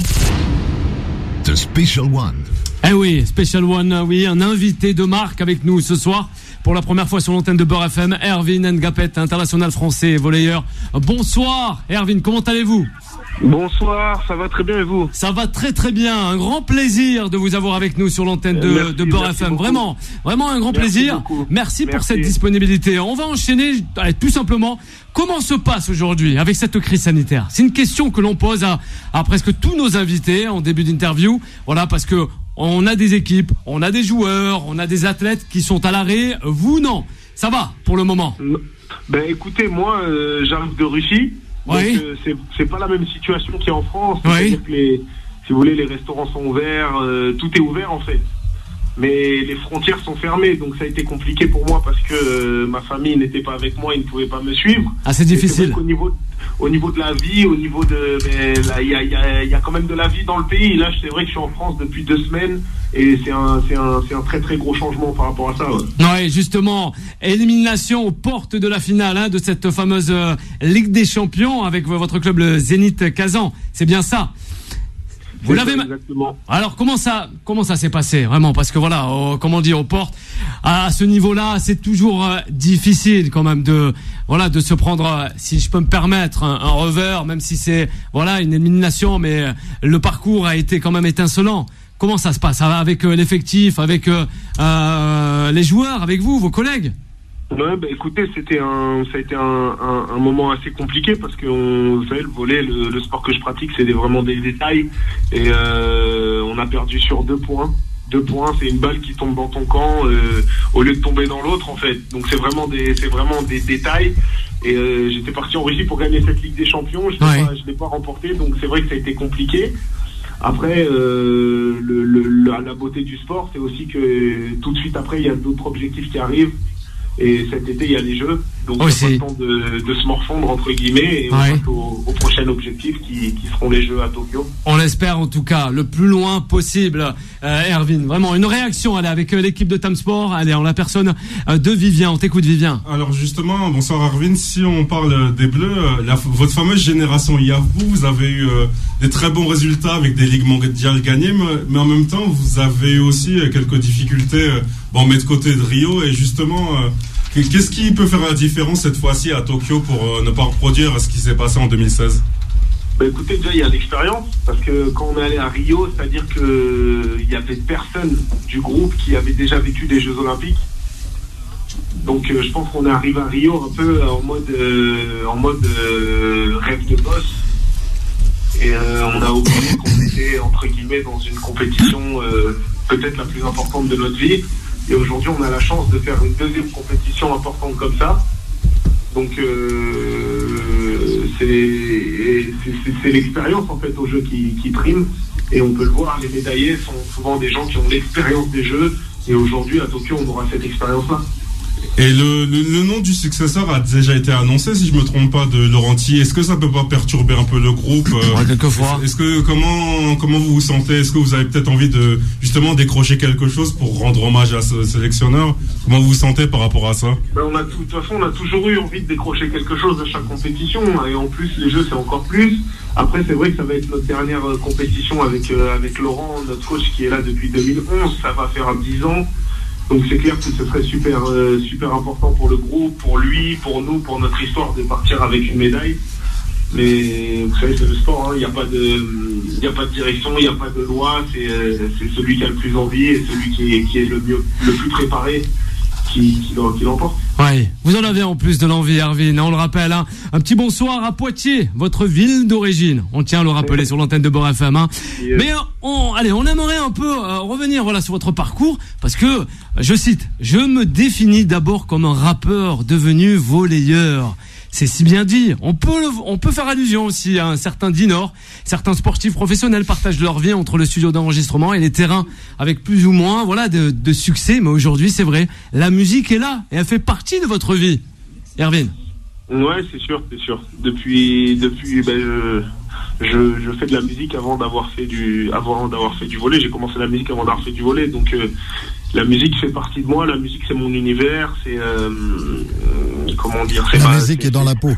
Speaker 1: The Special One.
Speaker 2: Eh oui, Special One, oui, un invité de marque avec nous ce soir. Pour la première fois sur l'antenne de Beurre FM, Erwin Ngapet, international français et volleyeur. Bonsoir, Erwin, comment allez-vous?
Speaker 7: Bonsoir, ça va très bien et vous?
Speaker 2: Ça va très très bien, un grand plaisir de vous avoir avec nous sur l'antenne de Beurre FM. Vraiment un grand plaisir. Merci pour cette disponibilité. On va enchaîner, tout simplement. Comment se passe aujourd'hui avec cette crise sanitaire? C'est une question que l'on pose à presque tous nos invités en début d'interview. Voilà, parce que on a des équipes, on a des joueurs, on a des athlètes qui sont à l'arrêt. Vous, non. Ça va pour le moment?
Speaker 7: Écoutez, moi, j'arrive de Russie.
Speaker 2: Oui.
Speaker 7: Donc, c'est pas la même situation qu'il y a en France. C'est-à-dire que si vous voulez, les restaurants sont ouverts, tout est ouvert en fait. mais les frontières sont fermées, donc ça a été compliqué pour moi parce que ma famille n'était pas avec moi, ils ne pouvaient pas me suivre.
Speaker 2: Ah, c'est difficile.
Speaker 7: Au niveau de la vie, il y a quand même de la vie dans le pays. Là, c'est vrai que je suis en France depuis 2 semaines et c'est un très très gros changement par rapport à ça.
Speaker 2: Ouais, justement, élimination aux portes de la finale de cette fameuse Ligue des Champions avec votre club le Zénith Kazan. C'est bien ça. Vous l'avez
Speaker 7: exactement.
Speaker 2: Alors comment ça s'est passé vraiment, parce que voilà, comment dire, aux portes à ce niveau-là, c'est toujours difficile quand même de se prendre, si je peux me permettre, un revers, même si c'est une élimination, mais le parcours a été quand même étincelant. Comment ça se passe avec l'effectif, avec les joueurs, avec vous, vos collègues?
Speaker 7: Ouais, écoutez, ça a été un moment assez compliqué parce que vous savez, le volley, le sport que je pratique, c'est vraiment des détails et on a perdu sur 2 points. 2 points, c'est une balle qui tombe dans ton camp au lieu de tomber dans l'autre en fait. Donc c'est vraiment des détails. Et j'étais parti en Russie pour gagner cette Ligue des Champions. Je l'ai pas remporté, donc c'est vrai que ça a été compliqué. Après, la beauté du sport, c'est aussi que tout de suite après, il y a d'autres objectifs qui arrivent. Et cet été, il y a les Jeux, donc il y a pas le temps de se morfondre entre guillemets et on passe au prochain objectif qui seront les Jeux à Tokyo.
Speaker 2: On l'espère en tout cas le plus loin possible. Erwin, vraiment une réaction avec l'équipe de Tamsport, allez, en la personne de Vivien. On t'écoute, Vivien.
Speaker 5: Alors justement, bonsoir Erwin, si on parle des Bleus, votre fameuse génération Yahoo, vous avez eu des très bons résultats avec des ligues mondiales gagnées, mais en même temps vous avez eu aussi quelques difficultés. On met de côté de Rio, et justement, qu'est-ce qui peut faire la différence cette fois-ci à Tokyo pour ne pas reproduire ce qui s'est passé en 2016?
Speaker 7: Écoutez, déjà il y a l'expérience, parce que quand on est allé à Rio, c'est-à-dire qu'il y avait personne du groupe qui avait déjà vécu des Jeux Olympiques. Donc je pense qu'on est arrivé à Rio un peu en mode rêve de boss. Et on a oublié qu'on était entre guillemets dans une compétition peut-être la plus importante de notre vie. Et aujourd'hui, on a la chance de faire une deuxième compétition importante comme ça. Donc, c'est l'expérience en fait au jeu qui prime. Et on peut le voir, les médaillés sont souvent des gens qui ont l'expérience des jeux. Et aujourd'hui, à Tokyo, on aura cette expérience-là.
Speaker 5: Et le nom du successeur a déjà été annoncé, si je me trompe pas, de Laurenti. Est-ce que ça peut pas perturber un peu le groupe
Speaker 2: quelquefois.
Speaker 5: Est-ce que comment vous vous sentez? Est-ce que vous avez peut-être envie de justement décrocher quelque chose pour rendre hommage à ce sélectionneur? Comment vous vous sentez par rapport à ça?
Speaker 7: De toute façon, on a toujours eu envie de décrocher quelque chose à chaque compétition, et en plus les jeux c'est encore plus. Après, c'est vrai que ça va être notre dernière compétition avec Laurent, notre coach qui est là depuis 2011. Ça va faire 10 ans. Donc c'est clair que ce serait super important pour le groupe, pour lui, pour nous, pour notre histoire de partir avec une médaille. Mais vous savez, c'est le sport, il n'y a pas de direction, il n'y a pas de loi, c'est celui qui a le plus envie et celui qui est le plus préparé qui l'emporte.
Speaker 2: Ouais, vous en avez en plus de l'envie, Erwin. On le rappelle, un petit bonsoir à Poitiers, votre ville d'origine. On tient à le rappeler sur l'antenne de Beurre FM. Yeah. Mais on aimerait un peu revenir sur votre parcours, parce que, je cite, je me définis d'abord comme un rappeur devenu volleyeur. C'est si bien dit. On peut faire allusion aussi à un certain Dinor. Certains sportifs professionnels partagent leur vie entre le studio d'enregistrement et les terrains avec plus ou moins, de succès. Mais aujourd'hui, c'est vrai, la musique est là et elle fait partie de votre vie. Erwin.
Speaker 7: Ouais, c'est sûr. Depuis, je fais de la musique avant d'avoir fait du volley. J'ai commencé la musique avant d'avoir fait du volley. Donc, la musique fait partie de moi. La musique, c'est mon univers. C'est comment dire.
Speaker 6: La musique est dans la peau.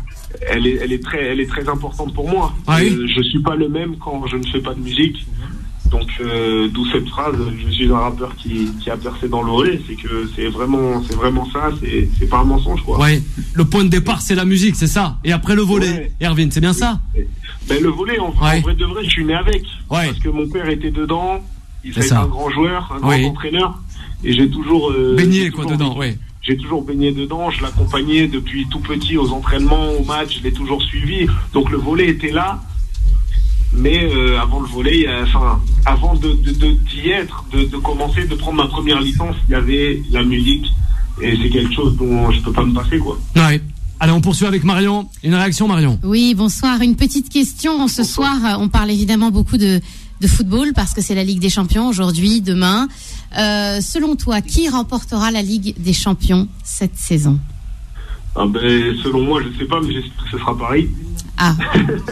Speaker 7: Elle est très importante pour moi.
Speaker 2: Ah oui.
Speaker 7: Je suis pas le même quand je ne fais pas de musique. Donc, d'où cette phrase. Je suis un rappeur qui a percé dans le volley. C'est que c'est vraiment ça. C'est pas un mensonge, quoi.
Speaker 2: Ouais. Le point de départ, c'est la musique, c'est ça. Et après le volley, ouais. Erwin, c'est bien ça.
Speaker 7: Le volley, en vrai de vrai, je suis né avec.
Speaker 2: Ouais.
Speaker 7: Parce que mon père était dedans. Il était un grand joueur, un grand entraîneur. Et j'ai toujours
Speaker 2: baigné dedans, oui.
Speaker 7: J'ai toujours baigné dedans, je l'accompagnais depuis tout petit aux entraînements, aux matchs, je l'ai toujours suivi. Donc le volley était là, mais avant le volley, avant d'y être, de commencer, de prendre ma première licence, il y avait la musique, et c'est quelque chose dont je peux pas me passer, quoi.
Speaker 2: Ouais. Allez, on poursuit avec Marion. Une réaction, Marion?
Speaker 3: Oui, bonsoir. Une petite question. Ce soir, on parle évidemment beaucoup de de football parce que c'est la Ligue des Champions aujourd'hui, demain. Selon toi, qui remportera la Ligue des Champions cette saison?
Speaker 7: Selon moi, je ne sais pas, mais j'espère que ce sera Paris.
Speaker 3: Ah,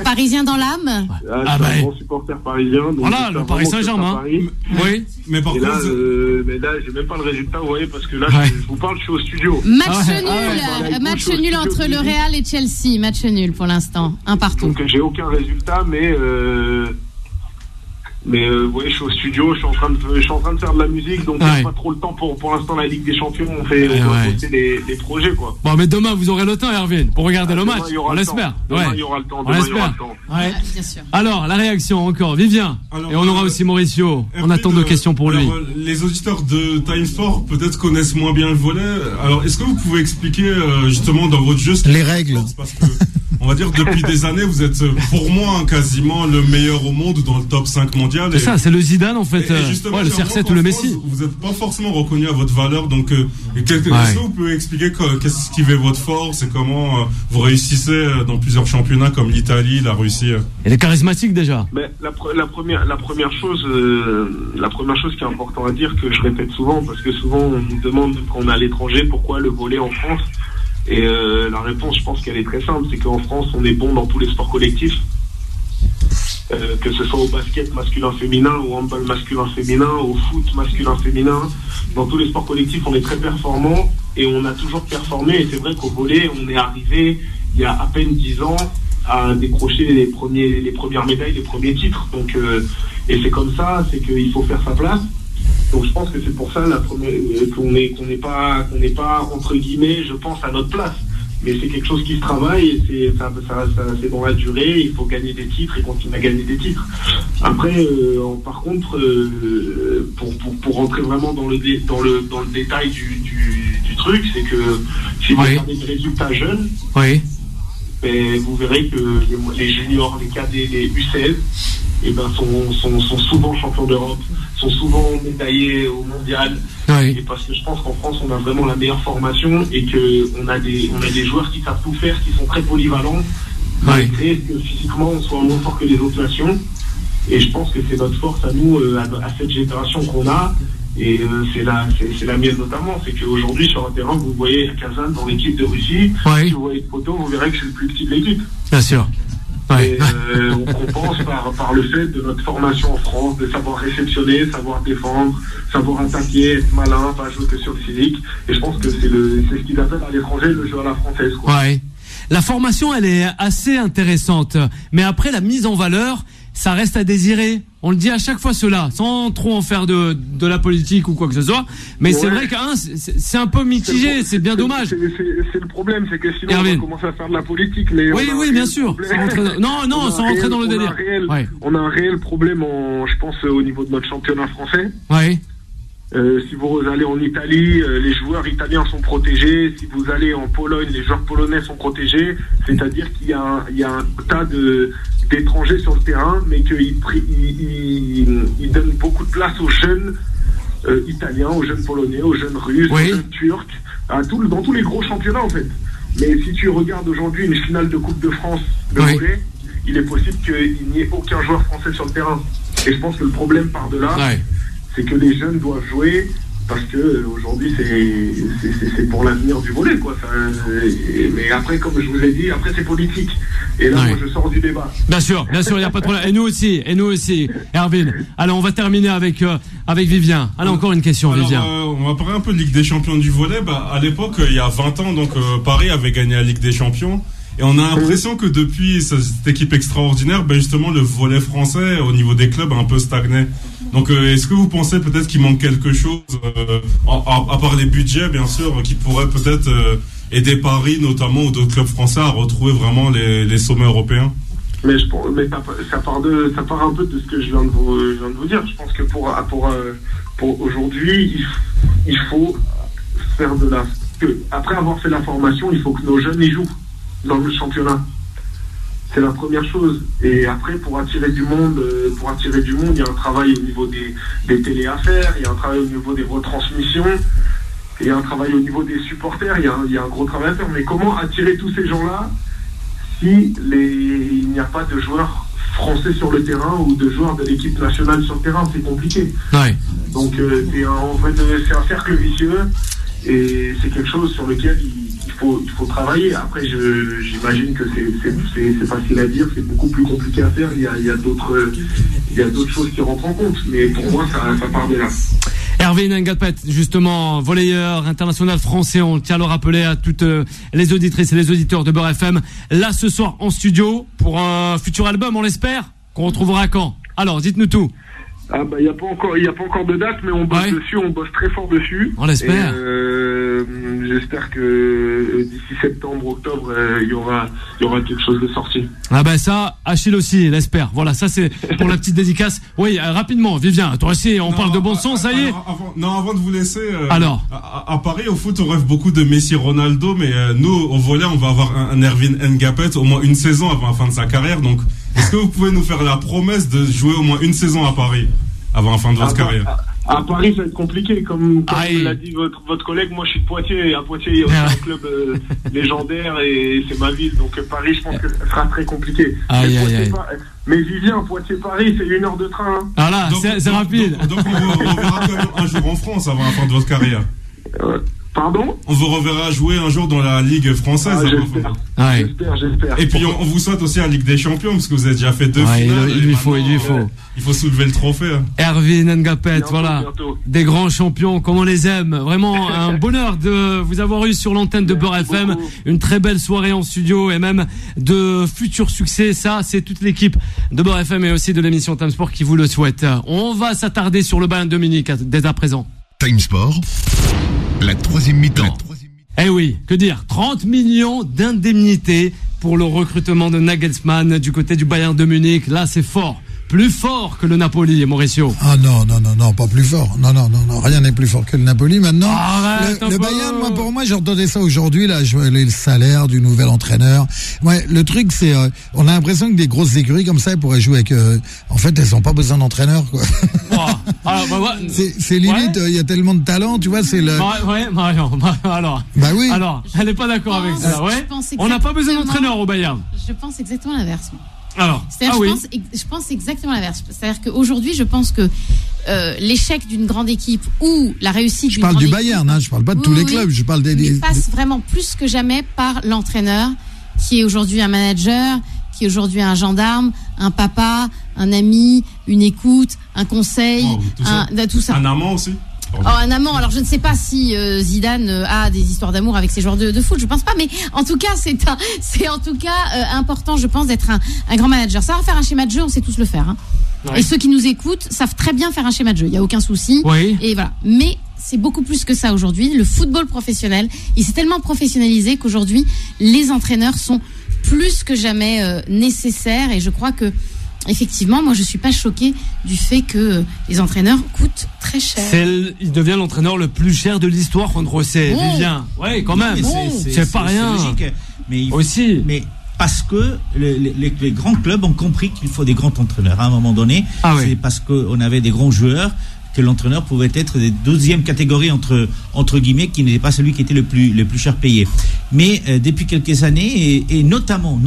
Speaker 3: Parisien dans l'âme.
Speaker 7: Je suis un grand supporter parisien. Donc
Speaker 2: voilà, le Paris Saint-Germain.
Speaker 7: Oui, mais par contre... là, j'ai même pas le résultat, vous voyez, parce que là, je vous parle, je suis au studio.
Speaker 3: Match nul entre le Real et Chelsea. Match nul pour l'instant, un partout.
Speaker 7: Donc j'ai aucun résultat, mais vous voyez, je suis au studio, je suis en train de faire de la musique, donc j'ai pas trop le temps pour l'instant la Ligue des Champions. On doit poster des projets, quoi.
Speaker 2: Bon, mais demain vous aurez le temps, Erwin, pour regarder le match. On l'espère.
Speaker 7: Demain il y aura le temps.
Speaker 2: Ouais. Bien sûr. Alors la réaction encore, Vivien. Et on aura aussi Mauricio. On attend 2 questions pour lui.
Speaker 5: Les auditeurs de Time Sport peut-être connaissent moins bien le volley. Alors est-ce que vous pouvez expliquer justement dans votre jeu
Speaker 6: les règles?
Speaker 5: Parce que on va dire depuis des années vous êtes pour moi quasiment le meilleur au monde dans le top 5 mondial.
Speaker 2: C'est ça, c'est le Zidane en fait, le CR7 ou le Messi.
Speaker 5: Vous n'êtes pas forcément reconnu à votre valeur, donc est-ce que vous pouvez expliquer qu'est-ce qui fait votre force et comment vous réussissez dans plusieurs championnats comme l'Italie, la Russie?
Speaker 2: Elle est charismatique déjà.
Speaker 7: Mais la première chose qui est importante à dire, que je répète souvent, parce que souvent on nous demande quand on est à l'étranger pourquoi le volley en France. Et la réponse, je pense qu'elle est très simple, c'est qu'en France on est bon dans tous les sports collectifs. Que ce soit au basket masculin-féminin, au handball masculin-féminin, au foot masculin-féminin, dans tous les sports collectifs, on est très performant et on a toujours performé. Et c'est vrai qu'au volley, on est arrivé il y a à peine 10 ans à décrocher les premières médailles, les premiers titres. Donc, et c'est comme ça, c'est qu'il faut faire sa place. Donc je pense que c'est pour ça qu'on n'est pas entre guillemets, je pense, à notre place. Mais c'est quelque chose qui se travaille et c'est dans la durée. Il faut gagner des titres et continuer à gagner des titres. Après, par contre, pour rentrer vraiment dans le détail du truc, c'est que si vous regardez des résultats jeunes, vous verrez que les juniors, les cadets, les U16, sont souvent champions d'Europe, sont souvent médaillés au mondial. Et parce que je pense qu'en France, on a vraiment la meilleure formation et qu'on a des joueurs qui savent tout faire, qui sont très polyvalents, malgré que physiquement, on soit moins fort que les autres nations. Et je pense que c'est notre force à nous, à cette génération qu'on a. Et c'est la mienne notamment, c'est qu'aujourd'hui sur un terrain, vous voyez Kazan dans l'équipe de Russie, si vous voyez une photo, vous verrez que je suis le plus petit de l'équipe.
Speaker 2: Bien sûr.
Speaker 7: Et on compense par le fait de notre formation en France, de savoir réceptionner, savoir défendre, savoir attaquer, être malin, pas jouer que sur le physique. Et je pense que c'est ce qu'ils appellent à l'étranger le jeu à la française, quoi.
Speaker 2: La formation, elle est assez intéressante, mais après la mise en valeur, ça reste à désirer. On le dit à chaque fois cela, sans trop en faire de la politique ou quoi que ce soit. Mais c'est vrai que c'est un peu mitigé, c'est bien dommage.
Speaker 7: C'est le problème, c'est que sinon on va commencer à faire de la politique. Mais
Speaker 2: oui, bien sûr. Sans rentrer dans le délire.
Speaker 7: On a un réel problème, je pense, au niveau de notre championnat français. Si vous allez en Italie, les joueurs italiens sont protégés. Si vous allez en Pologne, les joueurs polonais sont protégés. C'est-à-dire qu'il y a un tas d'étrangers sur le terrain, mais qu'ils donnent beaucoup de place aux jeunes italiens, aux jeunes polonais, aux jeunes russes, aux jeunes turcs, dans tous les gros championnats en fait. Mais si tu regardes aujourd'hui une finale de Coupe de France de volley, il est possible qu'il n'y ait aucun joueur français sur le terrain. Et je pense que le problème part de là. C'est que les jeunes doivent jouer parce que aujourd'hui c'est pour l'avenir du volley, quoi. Mais après, comme je vous ai dit, après c'est politique. Et là, moi, je sors du débat.
Speaker 2: Bien sûr, il n'y a pas de problème. Et nous aussi, Erwin. Alors, on va terminer avec Vivien. Alors, encore une question, Vivien.
Speaker 5: On va parler un peu de Ligue des Champions du volley. À l'époque, il y a 20 ans, donc Paris avait gagné la Ligue des Champions. Et on a l'impression que depuis cette équipe extraordinaire, justement, le volley français, au niveau des clubs, a un peu stagné. Donc, est-ce que vous pensez peut-être qu'il manque quelque chose, à part les budgets, bien sûr, qui pourrait peut-être aider Paris, notamment, ou d'autres clubs français, à retrouver vraiment les sommets européens?
Speaker 7: Mais ça part un peu de ce que je viens de vous dire. Je pense que pour aujourd'hui, il faut faire après avoir fait la formation, il faut que nos jeunes y jouent dans le championnat. C'est la première chose. Et après, pour attirer du monde, il y a un travail au niveau des télés à faire, il y a un travail au niveau des retransmissions, il y a un travail au niveau des supporters, il y a un gros travail à faire. Mais comment attirer tous ces gens-là si il n'y a pas de joueurs Français sur le terrain ou de joueurs de l'équipe nationale sur le terrain. C'est compliqué.
Speaker 2: Ouais.
Speaker 7: Donc en fait, c'est un cercle vicieux et c'est quelque chose sur lequel il faut travailler. Après, j'imagine que c'est facile à dire, c'est beaucoup plus compliqué à faire. Il y a d'autres choses qui rentrent en compte, mais pour moi, ça part de là.
Speaker 2: Hervé Ngapet, justement, volleyeur international français, on tient à le rappeler à toutes les auditrices et les auditeurs de Beurre FM, là ce soir en studio pour un futur album, on l'espère, qu'on retrouvera quand? Alors, dites-nous tout.
Speaker 7: Ah bah il y a pas encore de date, mais on bosse dessus, on bosse très fort dessus.
Speaker 2: On l'espère.
Speaker 7: J'espère que d'ici septembre, octobre, il y aura quelque chose de sorti.
Speaker 2: Ah ben ça, Achille aussi l'espère. Voilà, ça c'est pour la petite dédicace. Oui, rapidement, Vivien, toi aussi, on parle de bon sens, ça y est.
Speaker 5: Avant de vous laisser.
Speaker 2: Alors.
Speaker 5: À Paris, au foot, on rêve beaucoup de Messi, Ronaldo, mais nous, au volley, on va avoir un Erwin Ngapet au moins une saison avant la fin de sa carrière. Donc, est-ce que vous pouvez nous faire la promesse de jouer au moins une saison à Paris avant la fin de votre carrière?
Speaker 7: À Paris, ça va être compliqué, comme l'a dit votre collègue. Moi, je suis de Poitiers, et à Poitiers, il y a aussi un club légendaire, et c'est ma ville. Donc, Paris, je pense que ça sera très compliqué. Mais Vivien, Poitiers-Paris, c'est 1 heure de train. Hein.
Speaker 2: Ah là, c'est rapide.
Speaker 5: Donc on verra quand même un jour en France avant la fin de votre carrière.
Speaker 7: Pardon ?
Speaker 5: On vous reverra jouer un jour dans la Ligue française.
Speaker 7: J'espère.
Speaker 5: Et puis on vous souhaite aussi la Ligue des Champions, parce que vous avez déjà fait 2 finales.
Speaker 2: Il lui faut.
Speaker 5: Il faut soulever le trophée. Hein.
Speaker 2: Hervé Ngapet, voilà. Des grands champions, comme on les aime. Vraiment un bonheur de vous avoir eu sur l'antenne de Beurre FM. Une très belle soirée en studio et même de futurs succès. Ça, c'est toute l'équipe de Beurre FM et aussi de l'émission Time Sport qui vous le souhaite. On va s'attarder sur le Bayern de Munich dès à présent.
Speaker 1: Time Sport, la troisième mi-temps.
Speaker 2: Eh oui, que dire, 30 millions d'indemnités pour le recrutement de Nagelsmann du côté du Bayern de Munich. Là, c'est fort. Plus fort que le Napoli, Mauricio.
Speaker 6: Ah non, pas plus fort. Non, rien n'est plus fort que le Napoli maintenant. Le Bayern, pour moi, j'entendais ça aujourd'hui, là, je voyais le salaire du nouvel entraîneur. Ouais, le truc, c'est, on a l'impression que des grosses écuries comme ça, elles pourraient jouer avec, en fait, elles n'ont pas besoin d'entraîneur, quoi. C'est limite, il y a tellement de talent, tu vois, c'est le...
Speaker 2: Marion, alors.
Speaker 6: Bah oui.
Speaker 2: Alors, elle n'est pas d'accord avec ça, ouais. On n'a pas besoin d'entraîneur au Bayern.
Speaker 3: Je pense exactement l'inverse.
Speaker 2: Alors,
Speaker 3: je pense exactement l'inverse. C'est-à-dire qu'aujourd'hui, je pense que l'échec d'une grande équipe ou la réussite d'une grande équipe...
Speaker 6: Je parle du Bayern, je parle pas de tous les clubs, je parle des...
Speaker 3: Il passe vraiment plus que jamais par l'entraîneur, qui est aujourd'hui un manager, qui est aujourd'hui un gendarme, un papa, un ami, une écoute, un conseil, tout ça.
Speaker 5: Un amant aussi.
Speaker 3: Un amant. Alors je ne sais pas si Zidane a des histoires d'amour avec ses joueurs de foot. Je pense pas, mais en tout cas c'est en tout cas important, je pense, d'être un grand manager. Ça va faire un schéma de jeu, on sait tous le faire. Hein. Ouais. Et ceux qui nous écoutent savent très bien faire un schéma de jeu. Il y a aucun souci.
Speaker 2: Oui.
Speaker 3: Et voilà. Mais c'est beaucoup plus que ça aujourd'hui. Le football professionnel, il s'est tellement professionnalisé qu'aujourd'hui les entraîneurs sont plus que jamais nécessaires. Et je crois que effectivement, moi, je suis pas choquée du fait que les entraîneurs coûtent très cher.
Speaker 2: Il devient l'entraîneur le plus cher de l'histoire, Juan José. Vivien. Ouais, quand même. C'est pas rien.
Speaker 4: Logique, mais
Speaker 2: aussi.
Speaker 4: Mais parce que les grands clubs ont compris qu'il faut des grands entraîneurs. À un moment donné, c'est parce qu'on avait des grands joueurs que l'entraîneur pouvait être de deuxième catégorie entre guillemets, qui n'était pas celui qui était le plus cher payé. Mais depuis quelques années et notamment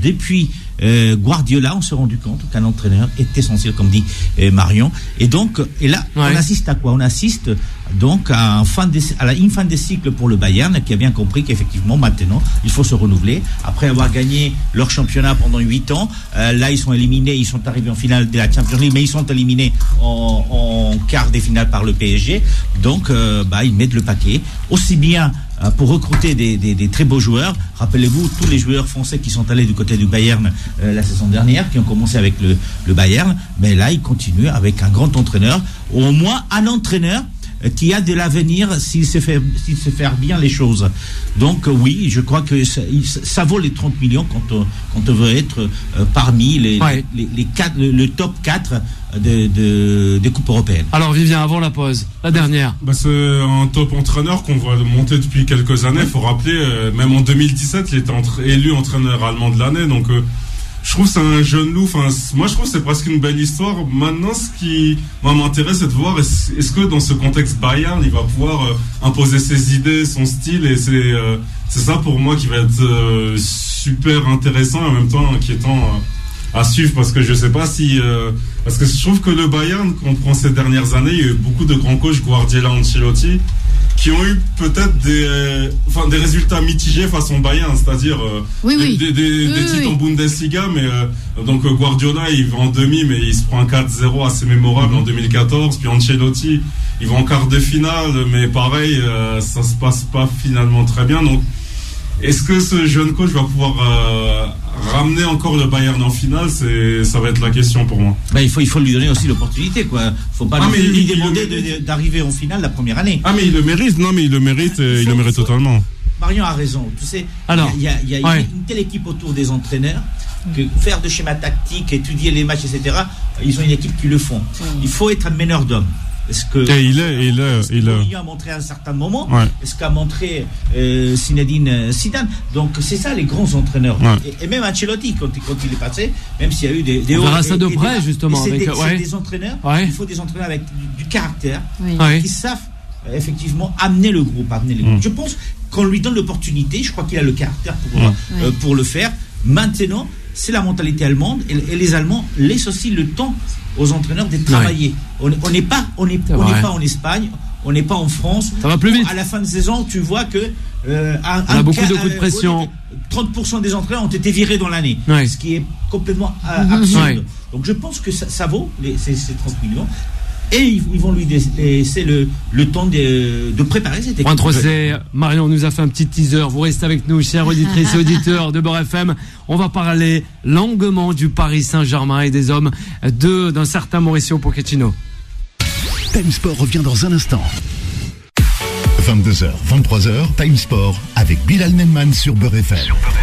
Speaker 4: depuis Guardiola, on s'est rendu compte qu'un entraîneur est essentiel, comme dit Marion. Et donc, là, on assiste à quoi ? On assiste donc à une fin de cycle pour le Bayern, qui a bien compris qu'effectivement, maintenant, il faut se renouveler. Après avoir gagné leur championnat pendant 8 ans, là, ils sont éliminés, ils sont arrivés en finale de la Champions League, mais ils sont éliminés en quart des finales par le PSG. Donc, ils mettent le paquet. Aussi bien pour recruter des très beaux joueurs. Rappelez-vous, tous les joueurs français qui sont allés du côté du Bayern la saison dernière, qui ont commencé avec le Bayern, mais là, ils continuent avec un grand entraîneur, ou au moins un entraîneur qui a de l'avenir s'il sait faire bien les choses. Donc oui, je crois que ça vaut les 30 millions quand on veut être parmi le top 4 des coupes européennes.
Speaker 2: Alors Vivien, avant la pause, la dernière.
Speaker 5: C'est un top entraîneur qu'on voit monter depuis quelques années. Il faut rappeler, même en 2017, il était élu entraîneur allemand de l'année. Donc je trouve que c'est un jeune loup. Moi, je trouve que c'est presque une belle histoire. Maintenant, ce qui m'intéresse, c'est de voir est-ce que dans ce contexte Bayern, il va pouvoir imposer ses idées, son style. Et c'est ça pour moi qui va être super intéressant et en même temps inquiétant à suivre parce que je sais pas si parce que je trouve que le Bayern, quand on prend ces dernières années, il y a eu beaucoup de grands coachs, Guardiola, Ancelotti, qui ont eu peut-être des résultats mitigés façon Bayern, c'est-à-dire des titres en Bundesliga, mais donc Guardiola il va en demi, mais il se prend un 4-0 assez mémorable en 2014, puis Ancelotti il va en quart de finale, mais pareil ça se passe pas finalement très bien. Donc est-ce que ce jeune coach va pouvoir ramener encore le Bayern en finale? Ça va être la question pour moi.
Speaker 4: Il faut lui donner aussi l'opportunité, quoi. Faut pas lui demander d'arriver en finale la première année.
Speaker 5: Ah mais il le mérite, il le mérite totalement.
Speaker 4: Marion a raison. Tu sais, il y a une telle équipe autour des entraîneurs que faire de schémas tactiques, étudier les matchs, etc. Ils ont une équipe qui le font. Il faut être un meneur d'hommes. Est-ce que Mourinho a montré à un certain moment, est-ce qu'a montré Zinedine Zidane? Donc c'est ça les grands entraîneurs. Et même Ancelotti quand il est passé, même s'il y a eu des
Speaker 2: on verra ça de près justement.
Speaker 4: C'est des entraîneurs. Il faut des entraîneurs avec du caractère, qui savent effectivement amener le groupe. Je pense qu'on lui donne l'opportunité. Je crois qu'il a le caractère pour le faire. Maintenant, c'est la mentalité allemande et les Allemands laissent aussi le temps aux entraîneurs d'être travaillés. On n'est pas en Espagne, on n'est pas en France.
Speaker 2: Ça va plus vite.
Speaker 4: À la fin de saison, tu vois que
Speaker 2: on a beaucoup de coups de pression.
Speaker 4: 30% des entraîneurs ont été virés dans l'année, ce qui est complètement absurde. Donc je pense que ça vaut ces 30 millions. Et ils vont lui laisser le temps de préparer cette équipe.
Speaker 2: Juan Trocé, Marion nous a fait un petit teaser. Vous restez avec nous, chers auditrices et auditeurs de Beurre FM. On va parler longuement du Paris Saint-Germain et des hommes d'un certain Mauricio Pochettino.
Speaker 1: Time Sport revient dans un instant. 22h, 23h, Time Sport avec Bilal Nenman sur Beurre FM.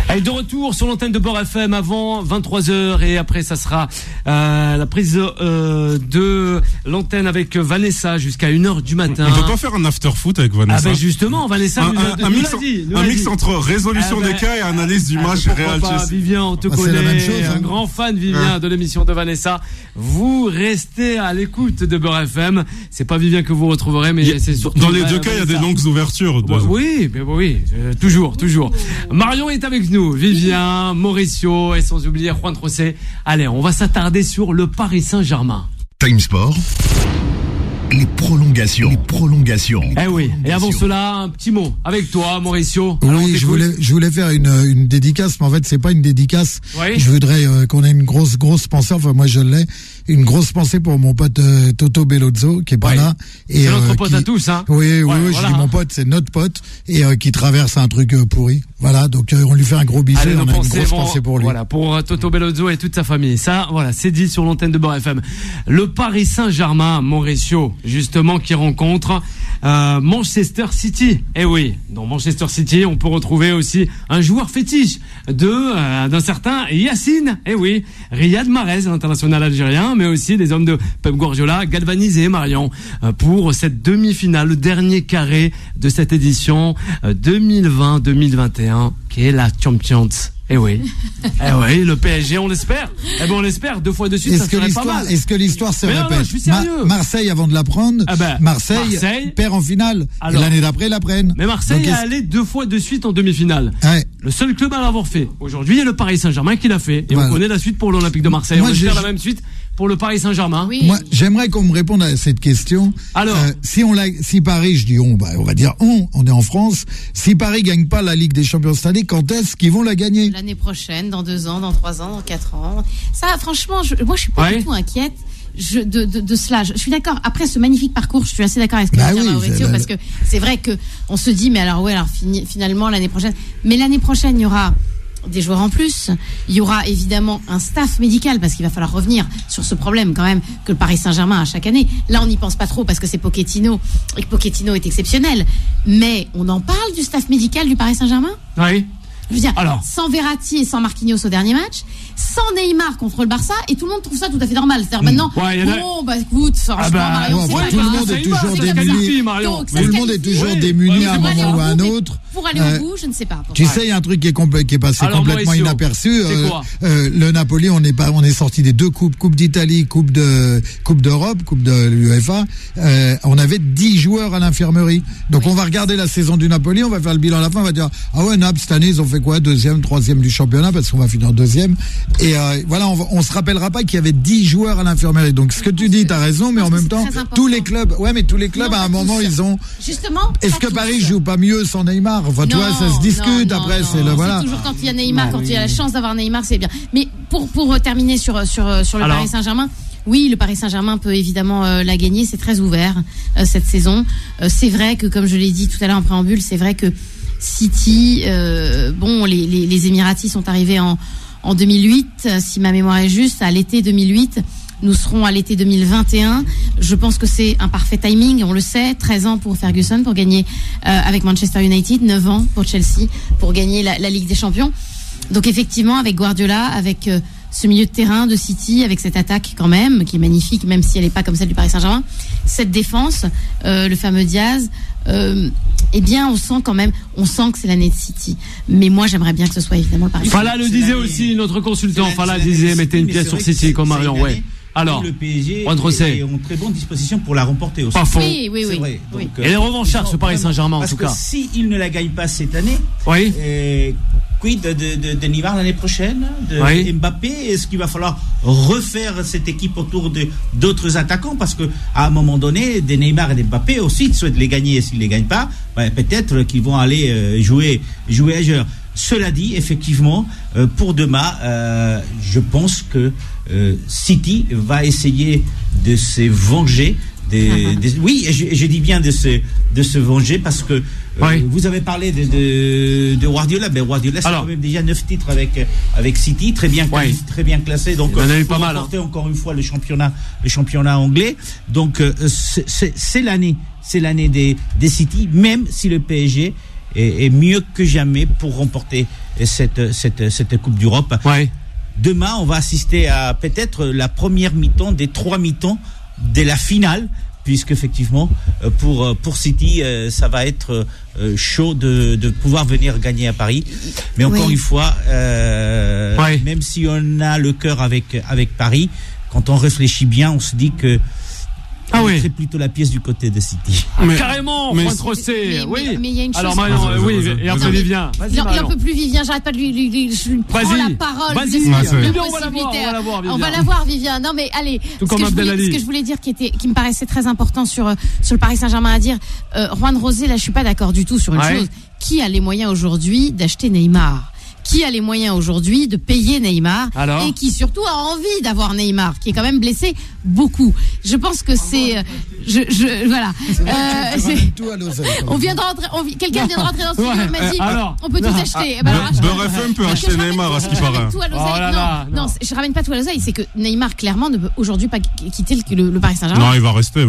Speaker 2: Allez, de retour sur l'antenne de Beurre FM avant 23h et après ça sera la prise de l'antenne avec Vanessa jusqu'à 1h du matin.
Speaker 5: On peut pas faire un after foot avec Vanessa?
Speaker 2: Ah ben justement, Vanessa
Speaker 5: un mix entre résolution des cas et analyse du match Real Chelsea.
Speaker 2: Vivien, on te connaît, un grand fan Vivien de l'émission de Vanessa. Vous restez à l'écoute de Beurre FM. C'est pas Vivien que vous retrouverez, mais c'est surtout
Speaker 5: dans les deux cas, il y a des longues ouvertures.
Speaker 2: Oui, toujours. Marion est avec nous, Vivien, Mauricio et sans oublier Juan Trocé. Allez, on va s'attarder sur le Paris Saint-Germain.
Speaker 1: Time Sport. Les prolongations.
Speaker 2: Eh oui. Et avant cela, un petit mot avec toi, Mauricio.
Speaker 6: Oui, je voulais faire une dédicace, mais en fait, c'est pas une dédicace.
Speaker 2: Oui.
Speaker 6: Je voudrais qu'on ait une grosse pensée. Enfin, moi, je l'ai. Une grosse pensée pour mon pote Toto Bellozzo, qui est pas là.
Speaker 2: Et c'est notre pote à tous, hein.
Speaker 6: Oui, voilà. Je dis mon pote, c'est notre pote, et qui traverse un truc pourri. Voilà, donc on lui fait un gros bisou. On a une grosse pensée pour lui.
Speaker 2: Voilà, pour Toto Bellozzo et toute sa famille. Ça, voilà, c'est dit sur l'antenne de Beurre FM. Le Paris Saint-Germain, Mauricio, justement, qui rencontre Manchester City. Eh oui, dans Manchester City, on peut retrouver aussi un joueur fétiche d'un certain Yacine. Eh oui, Riyad Mahrez, l'international algérien, mais aussi des hommes de Pep Guardiola, galvanisés, Marion, pour cette demi-finale, le dernier carré de cette édition 2020-2021, qui est la Champions. Eh oui, le PSG, on l'espère. Eh ben, on l'espère 2 fois de suite. Ça serait pas mal.
Speaker 6: Est-ce que l'histoire se répète?
Speaker 2: Non, je suis sérieux.
Speaker 6: Marseille, avant de la prendre, Marseille perd en finale. Alors, et l'année d'après, la prennent.
Speaker 2: Mais Marseille est allé 2 fois de suite en demi-finale.
Speaker 6: Ouais.
Speaker 2: Le seul club à l'avoir fait. Aujourd'hui, il y a le Paris Saint-Germain qui l'a fait. Et on connaît la suite pour l'Olympique de Marseille. On espère la même suite pour le Paris Saint-Germain.
Speaker 3: Oui.
Speaker 6: Moi, j'aimerais qu'on me réponde à cette question.
Speaker 2: Alors,
Speaker 6: si Paris, je dis on va dire on est en France. Si Paris gagne pas la Ligue des Champions cette année, quand est-ce qu'ils vont la gagner?
Speaker 3: L'année prochaine, dans 2 ans, dans 3 ans, dans 4 ans. Ça, franchement, moi, je suis pas du tout inquiète. De cela. Je suis d'accord. Après ce magnifique parcours, je suis assez d'accord avec ce que vient de dire Mauricio, parce que c'est vrai que on se dit, mais alors finalement l'année prochaine. Mais l'année prochaine, il y aura des joueurs en plus. Il y aura évidemment un staff médical, parce qu'il va falloir revenir sur ce problème quand même que le Paris Saint-Germain a chaque année. Là, on n'y pense pas trop parce que c'est Pochettino et que Pochettino est exceptionnel. Mais on en parle du staff médical du Paris Saint-Germain.
Speaker 2: Oui.
Speaker 3: Je veux dire, sans Verratti et sans Marquinhos au dernier match, sans Neymar contre le Barça, et tout le monde trouve ça tout à fait normal. C'est-à-dire maintenant, écoute, franchement, Marion, c'est pas
Speaker 6: tout le monde est toujours démuni. Tout le monde est toujours démuni à un moment ou à un autre.
Speaker 3: Pour aller au bout, je ne sais pas.
Speaker 6: Tu sais, il y a un truc qui est passé complètement inaperçu. Le Napoli, on est sorti des 2 coupe d'Italie, coupe d'Europe, coupe de l'UEFA. On avait 10 joueurs à l'infirmerie. Donc on va regarder la saison du Napoli, on va faire le bilan à la fin, on va dire Naples cette année ils ont fait quoi, 2e, 3e du championnat, parce qu'on va finir 2e. Et voilà, on se rappellera pas qu'il y avait 10 joueurs à l'infirmerie. Donc ce que tu dis, t'as raison, mais en même temps, tous les clubs, à un moment, ils ont.
Speaker 3: Justement.
Speaker 6: Est-ce que Paris joue pas mieux sans Neymar? Enfin, tu vois, ça se discute. Après, c'est le voilà.
Speaker 3: C'est toujours quand il y a Neymar, quand il y a la chance d'avoir Neymar, c'est bien. Mais pour terminer sur le Paris Saint-Germain. Oui, le Paris Saint-Germain peut évidemment la gagner. C'est très ouvert cette saison. C'est vrai que, comme je l'ai dit tout à l'heure en préambule, c'est vrai que City, les Émiratis sont arrivés en 2008, si ma mémoire est juste, à l'été 2008. Nous serons à l'été 2021. Je pense que c'est un parfait timing, on le sait. 13 ans pour Ferguson pour gagner avec Manchester United, 9 ans pour Chelsea pour gagner la Ligue des Champions. Donc effectivement, avec Guardiola, avec ce milieu de terrain de City, avec cette attaque quand même, qui est magnifique, même si elle n'est pas comme celle du Paris Saint-Germain, cette défense, le fameux Diaz, eh bien on sent que c'est l'année de City. Mais moi j'aimerais bien que ce soit évidemment le Paris Saint-Germain.
Speaker 2: Fala le disait aussi, notre consultant. Fala disait, mettez une pièce sur City comme Marion, ouais. Alors,
Speaker 4: le PSG est en très bonne disposition pour la remporter aussi.
Speaker 2: Pas faux.
Speaker 3: Oui.
Speaker 4: Vrai. Donc,
Speaker 2: et les revanchards, ce Paris Saint-Germain, en tout cas.
Speaker 4: Parce que s'il ne la gagne pas cette année,
Speaker 2: oui.
Speaker 4: Quid de Neymar l'année prochaine, de Mbappé? Est-ce qu'il va falloir refaire cette équipe autour d'autres attaquants? Parce que à un moment donné, des Neymar et des Mbappé aussi souhaitent les gagner. Et s'ils ne les gagnent pas, peut-être qu'ils vont aller jouer ailleurs. Cela dit, effectivement, pour demain, je pense que City va essayer de se venger. Oui, je dis bien de se venger parce que vous avez parlé de Guardiola, mais Guardiola c'est quand même déjà 9 titres avec City, très bien classé, donc
Speaker 2: il pas mal.
Speaker 4: Remporter encore une fois le championnat anglais. Donc c'est l'année des City, même si le PSG est mieux que jamais pour remporter cette Coupe d'Europe.
Speaker 2: Ouais.
Speaker 4: Demain, on va assister à peut-être la première mi-temps des 3 mi-temps de la finale, puisque effectivement pour City ça va être chaud de pouvoir venir gagner à Paris. Mais encore une fois, même si on a le cœur avec Paris, quand on réfléchit bien, on se dit que c'est plutôt la pièce du côté de City.
Speaker 2: Carrément, Juan Trossé. Oui.
Speaker 3: Mais il y a une chose.
Speaker 2: Alors Marion, et après Vivien.
Speaker 3: Il en peut plus, Vivien. J'arrête pas de lui prendre la parole.
Speaker 2: Vas-y.
Speaker 3: On va la voir, Vivien. Non mais allez.
Speaker 2: Tout comme Abdelali.
Speaker 3: Ce que je voulais dire, qui me paraissait très important sur le Paris Saint-Germain à dire, Juan Rosé, là, je suis pas d'accord du tout sur une chose. Qui a les moyens aujourd'hui d'acheter Neymar? Qui a les moyens aujourd'hui de payer Neymar? Et qui surtout a envie d'avoir Neymar, qui est quand même blessé beaucoup. Je pense que c'est voilà. On vient de rentrer, quelqu'un vient de rentrer dans ce studio, m'a dit on peut tout acheter.
Speaker 5: Beurre FM peut acheter Neymar à ce qu'il paraît.
Speaker 3: Non, je ramène pas tout à l'oseille, c'est que Neymar clairement ne peut aujourd'hui pas quitter le Paris Saint-Germain.
Speaker 5: Non, il va rester.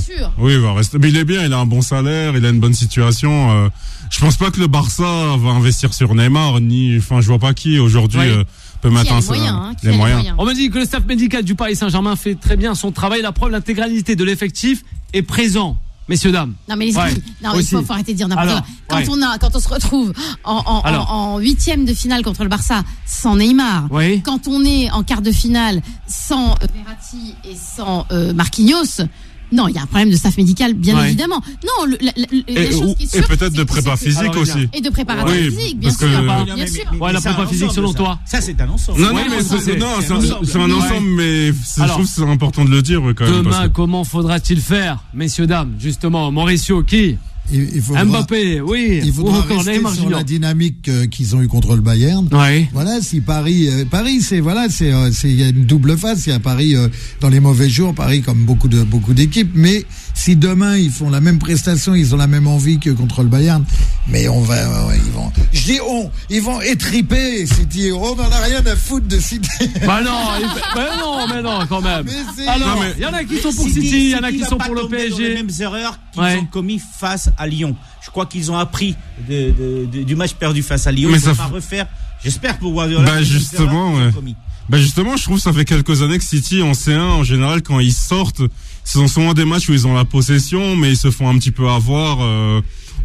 Speaker 3: Sûr.
Speaker 5: Oui, il va rester. Mais il est bien, il a un bon salaire, il a une bonne situation. Je pense pas que le Barça va investir sur Neymar, je vois pas qui aujourd'hui peut mettre les moyens.
Speaker 2: On me dit que le staff médical du Paris Saint-Germain fait très bien son travail. La preuve, l'intégralité de l'effectif est présent. Messieurs, dames.
Speaker 3: Non, mais les amis, il faut arrêter de dire n'importe quoi. Quand on se retrouve en 8e de finale contre le Barça sans Neymar, quand on est en quart de finale sans Verratti et sans Marquinhos, non, il y a un problème de staff médical, bien évidemment. Non, la chose qui est sûre,
Speaker 5: et peut-être de prépa physique aussi.
Speaker 3: Et de préparateur physique, bien sûr.
Speaker 2: La prépa physique, selon toi.
Speaker 4: Ça, c'est un ensemble.
Speaker 5: Non, c'est un ensemble, mais je trouve que c'est important de le dire quand même.
Speaker 2: Demain, comment faudra-t-il faire, messieurs, dames, justement, Mauricio, qui? Mbappé, oui.
Speaker 6: Il faudra rester sur la dynamique qu'ils ont eu contre le Bayern. Voilà, si Paris, il y a une double face. Il y a Paris dans les mauvais jours, Paris comme beaucoup d'équipes. Mais si demain ils font la même prestation, ils ont la même envie que contre le Bayern, mais ils vont étriper City. On n'en a rien à foutre de City.
Speaker 2: Mais non, quand même. Alors, il y en a qui sont pour City, il y en a qui sont pour le PSG.
Speaker 4: Les mêmes erreurs qu'ils ont commis face à Lyon. Je crois qu'ils ont appris du match perdu face à Lyon. Mais ça va pas refaire. J'espère pour Guardiola.
Speaker 5: Justement, je trouve que ça fait quelques années que City en C1, en général, quand ils sortent, ce sont souvent des matchs où ils ont la possession, mais ils se font un petit peu avoir.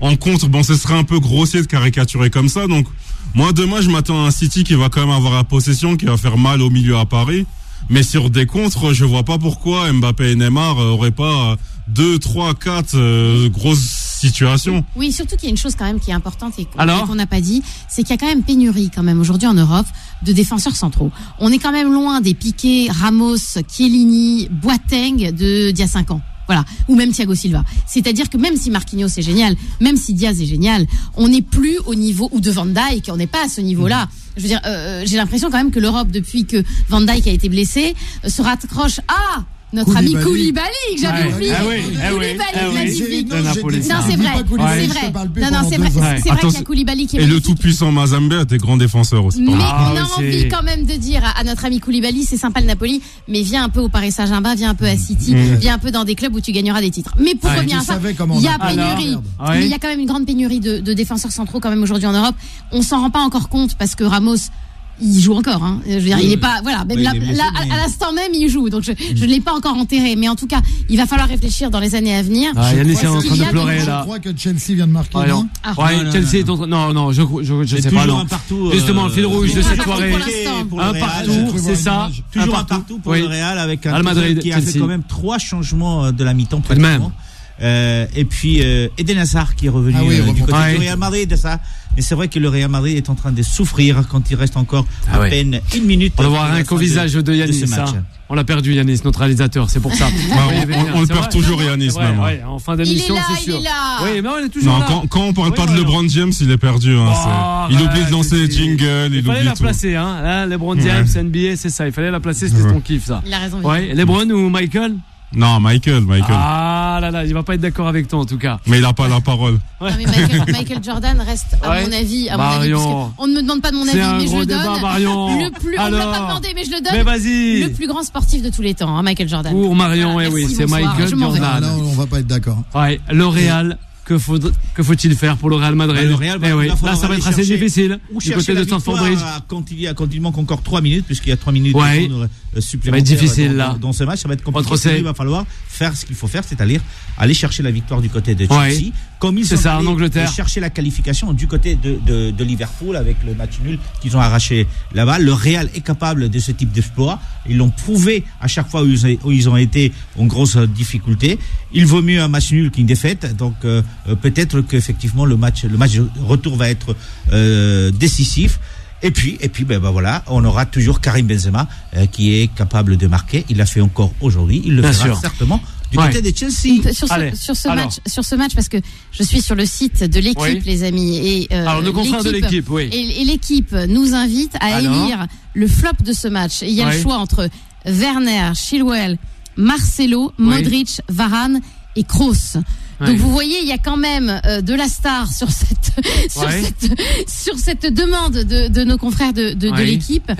Speaker 5: En contre, ce serait un peu grossier de caricaturer comme ça. Donc, moi, demain, je m'attends à un City qui va quand même avoir la possession, qui va faire mal au milieu à Paris. Mais sur des contres, je vois pas pourquoi Mbappé et Neymar auraient pas 2, 3, 4 grosses situation.
Speaker 3: Oui, surtout qu'il y a une chose quand même qui est importante et
Speaker 2: Alors
Speaker 3: qu'on n'a pas dit, c'est qu'il y a quand même pénurie quand même aujourd'hui en Europe de défenseurs centraux. On est quand même loin des Piqué, Ramos, Chiellini, Boateng d'il y a 5 ans. Voilà, ou même Thiago Silva. C'est-à-dire que même si Marquinhos est génial, même si Diaz est génial, on n'est plus au niveau, ou de Van Dijk, on n'est pas à ce niveau-là. Je veux dire, j'ai l'impression quand même que l'Europe, depuis que Van Dijk a été blessé, se raccroche à notre ami Koulibaly, que j'avais oublié. Koulibaly, magnifique. Non, c'est vrai. C'est vrai. Non, c'est vrai qu'il y a Koulibaly qui est
Speaker 5: magnifique. Et le tout-puissant Mazembe était grand défenseur aussi.
Speaker 3: Mais on a envie quand même de dire à notre ami Koulibaly, c'est sympa le Napoli, mais viens un peu au Paris Saint-Germain, viens un peu à City, viens un peu dans des clubs où tu gagneras des titres. Mais pour revenir à ça, il y a pénurie. Mais il y a quand même une grande pénurie de défenseurs centraux quand même aujourd'hui en Europe. On s'en rend pas encore compte parce que Ramos, il joue encore, hein. Je veux dire, il est pas, voilà, même à l'instant même, il joue. Donc, je ne l'ai pas encore enterré. Mais en tout cas, il va falloir réfléchir dans les années à venir.
Speaker 2: Yannis est en train de pleurer, là.
Speaker 6: Je crois que Chelsea vient de marquer, non?
Speaker 2: Chelsea est en train, non, je sais pas, non. Justement, le fil rouge de cette soirée. Un partout, c'est ça.
Speaker 4: Toujours un partout pour le Real avec un
Speaker 2: Madrid
Speaker 4: qui a fait quand même 3 changements de la mi-temps pratiquement. Et puis Eden Hazard qui est revenu du côté du Real Madrid, ça. Mais c'est vrai que le Real Madrid est en train de souffrir quand il reste encore à peine 1 minute.
Speaker 2: On va voir rien qu'au visage de Yannis. On l'a perdu, Yannis, notre réalisateur, c'est pour ça.
Speaker 5: On le perd toujours, Yannis, même.
Speaker 2: En fin d'émission, c'est sûr.
Speaker 3: Il est là.
Speaker 2: Oui, mais on est toujours là.
Speaker 5: Quand on parle pas de LeBron James, il est perdu. Il oublie de lancer les jingles.
Speaker 2: Il fallait la placer, hein. LeBron James, NBA, c'est ça. Il fallait la placer, c'était ton kiff, ça.
Speaker 3: Il a raison.
Speaker 2: LeBron ou Michael?
Speaker 5: Non, Michael.
Speaker 2: Ah là, il va pas être d'accord avec toi en tout cas.
Speaker 5: Mais il a pas la parole.
Speaker 3: Non, mais Michael Jordan reste, à mon avis, on ne me demande pas de mon avis, mais je le donne.
Speaker 2: Marion.
Speaker 3: On ne l'a pas demandé, mais je le donne.
Speaker 2: Mais vas-y.
Speaker 3: Le plus grand sportif de tous les temps, Michael Jordan.
Speaker 2: Pour Marion, c'est Michael Jordan.
Speaker 6: Non, on va pas être d'accord.
Speaker 2: Le Real. Que faut-il faire pour le Real Madrid?
Speaker 4: Le Real,
Speaker 2: là, ça va être assez difficile. Du côté de Stamford Bridge.
Speaker 4: Quand il manque encore 3 minutes, puisqu'il y a 3 minutes supplémentaires. Ça va être
Speaker 2: difficile là.
Speaker 4: Dans ce match, ça va être compliqué. Il va falloir faire ce qu'il faut faire, c'est-à-dire aller chercher la victoire du côté de Chelsea. Comme ils sont allés en Angleterre, chercher la qualification du côté de Liverpool avec le match nul qu'ils ont arraché là-bas. Le Real est capable de ce type d'exploit. Ils l'ont prouvé à chaque fois où ils ont été en grosse difficulté. Il vaut mieux un match nul qu'une défaite. Donc peut-être qu'effectivement le match retour va être décisif. Et puis voilà, on aura toujours Karim Benzema qui est capable de marquer. Il l'a fait encore aujourd'hui. Il le fera certainement du côté de Chelsea.
Speaker 3: Sur ce match, parce que je suis sur le site de l'équipe, les amis. Et
Speaker 2: alors le confrère de l'équipe,
Speaker 3: et l'équipe nous invite à élire le flop de ce match. Et il y a le choix entre Werner, Chilwell, Marcelo, Modric, Varane et Kroos. Donc vous voyez, il y a quand même de la star sur cette demande de nos confrères de l'équipe.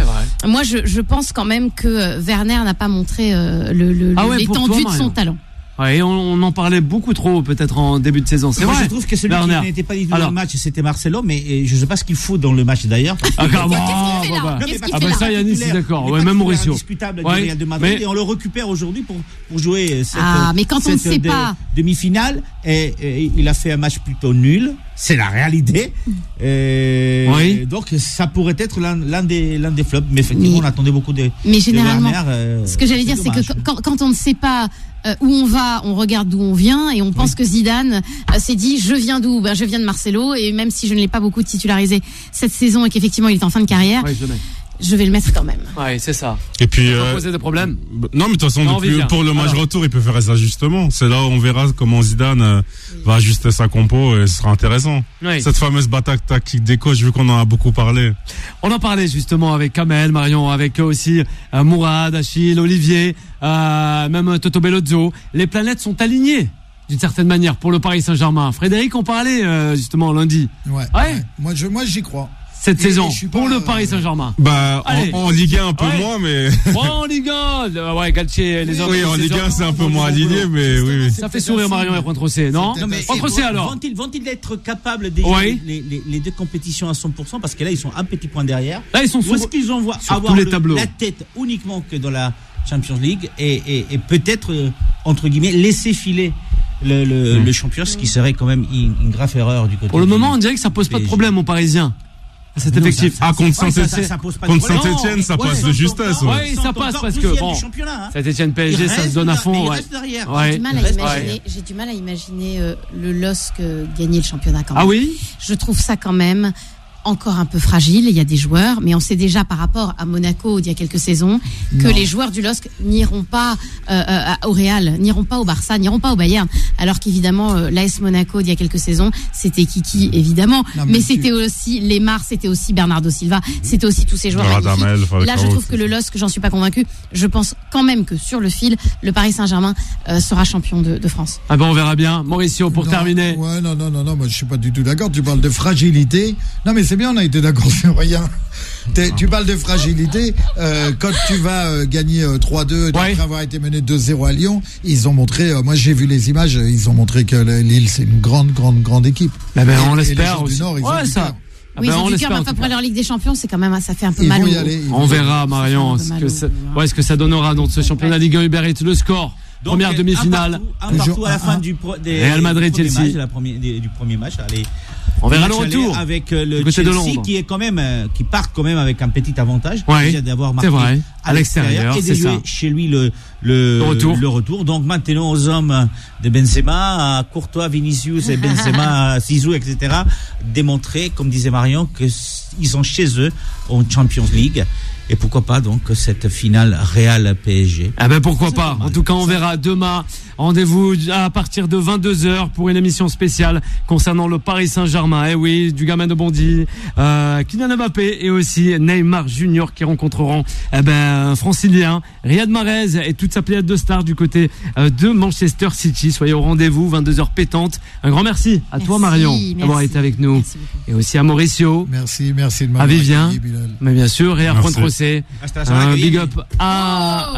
Speaker 3: Moi, je pense quand même que Werner n'a pas montré l'étendue de son talent.
Speaker 2: On en parlait beaucoup trop peut-être en début de saison. C'est vrai.
Speaker 4: Je trouve que celui qui n'était pas du tout dans le match, c'était Marcelo, mais je ne sais pas ce qu'il fout dans le match d'ailleurs.
Speaker 3: Qu'est-ce qu'il fait là?
Speaker 2: Ça, Yannis, c'est d'accord. Même Mauricio.
Speaker 4: Indiscutable du Real de Madrid et on le récupère aujourd'hui pour jouer
Speaker 3: mais quand on ne sait pas
Speaker 4: demi-finale et il a fait un match plutôt nul. C'est la réalité. Donc ça pourrait être l'un des flops, mais effectivement on attendait beaucoup de.
Speaker 3: Mais généralement, ce que j'allais dire, c'est que quand on ne sait pas où on va, on regarde d'où on vient et on pense que Zidane s'est dit je viens d'où? Je viens de Marcelo, et même si je ne l'ai pas beaucoup titularisé cette saison et qu'effectivement il est en fin de carrière, je vais le mettre quand même.
Speaker 2: C'est ça.
Speaker 5: Et puis
Speaker 2: ça va poser des problèmes.
Speaker 5: Non, mais de toute façon, pour le match retour, il peut faire des ajustements. C'est là où on verra comment Zidane va ajuster sa compo et ce sera intéressant. Cette fameuse bataille tactique des coachs, vu qu'on en a beaucoup parlé.
Speaker 2: On en parlait justement avec Kamel, Marion, avec aussi Mourad, Achille, Olivier, même Toto Bellozzo. Les planètes sont alignées d'une certaine manière pour le Paris Saint-Germain. Frédéric en parlait justement lundi.
Speaker 6: Moi j'y crois.
Speaker 2: Cette saison pour le Paris Saint-Germain.
Speaker 5: En Ligue 1 un peu moins, mais
Speaker 2: en Ligue 1, Galtier, les hommes.
Speaker 5: Oui, en Ligue 1 c'est un peu moins aligné, mais oui.
Speaker 2: Ça fait sourire Marion et Pointrocé, non? Pointrocé alors.
Speaker 4: Vont-ils être capables de jouer les deux compétitions à 100%, parce que là ils sont un petit point derrière.
Speaker 2: Là ils sont
Speaker 4: ou est-ce qu'ils vont avoir la tête uniquement que dans la Champions League et peut-être entre guillemets laisser filer le champion, ce qui serait quand même une grave erreur du côté.
Speaker 2: Pour le moment, on dirait que ça pose pas de problème aux Parisiens. C'est effectif.
Speaker 5: Contre Saint-Etienne,
Speaker 4: ça pose pas
Speaker 5: contre
Speaker 4: de problème.
Speaker 5: Saint-Etienne, ça
Speaker 2: Ouais.
Speaker 5: passe de justesse.
Speaker 2: Ouais,
Speaker 5: Ouais.
Speaker 2: ça passe parce que bon, Saint-Etienne PSG, ça se donne à fond. Ouais.
Speaker 3: J'ai du mal à imaginer, j'ai du mal à imaginer le LOSC gagner le championnat quand même.
Speaker 2: Ah oui?
Speaker 3: Je trouve ça quand même encore un peu fragile. Il y a des joueurs, mais on sait déjà par rapport à Monaco d'il y a quelques saisons que les joueurs du LOSC n'iront pas au Real, n'iront pas au Barça, n'iront pas au Bayern. Alors qu'évidemment, l'AS Monaco d'il y a quelques saisons, c'était Kiki évidemment, mais c'était aussi Lemar, c'était aussi Bernardo Silva, c'était aussi tous ces joueurs magnifiques. Là, je trouve que le LOSC, j'en suis pas convaincu. Je pense quand même que sur le fil, le Paris Saint-Germain sera champion de France.
Speaker 2: Ah ben on verra bien. Mauricio, pour terminer.
Speaker 6: Ouais, non, moi je suis pas du tout d'accord. Tu parles de fragilité. Non, mais c'est bien, on a été d'accord sur rien. Tu parles de fragilité. Quand tu vas gagner 3-2 après avoir été mené 2-0 à Lyon, ils ont montré. Moi, j'ai vu les images. Ils ont montré que Lille, c'est une grande équipe.
Speaker 2: Là, ben, on
Speaker 6: et
Speaker 2: l'espère
Speaker 6: les
Speaker 2: aussi.
Speaker 6: gens du Nord, ils ont du cœur.
Speaker 3: Oui, ils ont du cœur, mais pour leur Ligue des Champions, c'est quand même, ça fait un peu mal.
Speaker 2: On verra, Marion, ce que ça donnera dans ce championnat Ligue 1 Uber Eats. Le score.
Speaker 4: Donc,
Speaker 2: première demi-finale.
Speaker 4: Un partout à la fin du
Speaker 2: Real Madrid-Chelsea.
Speaker 4: Du premier match. Allez.
Speaker 2: On verra le retour
Speaker 4: avec le Chelsea qui est quand même qui part quand même avec un petit avantage déjà d'avoir marqué
Speaker 2: à l'extérieur
Speaker 4: et de jouer chez lui le retour. Donc maintenant aux hommes de Benzema, à Courtois, Vinicius et Benzema, Zizou, etc. démontrer, comme disait Marion, que ils sont chez eux en Champions League. Et pourquoi pas donc cette finale Real PSG.
Speaker 2: Ah ben pourquoi pas. En tout cas, on verra demain. Rendez-vous à partir de 22h pour une émission spéciale concernant le Paris Saint-Germain. Eh oui, du gamin de Bondy, Kylian Mbappé et aussi Neymar Junior qui rencontreront un francilien, Riyad Mahrez et toute sa pléiade de stars du côté de Manchester City. Soyez au rendez-vous, 22h pétante. Un grand merci à toi Marion d'avoir été avec nous et aussi à Mauricio.
Speaker 6: Merci de m'avoir
Speaker 2: à Vivien,
Speaker 6: accueilli, Bilal.
Speaker 2: mais bien sûr, et à Pointe Rossé. Un big up à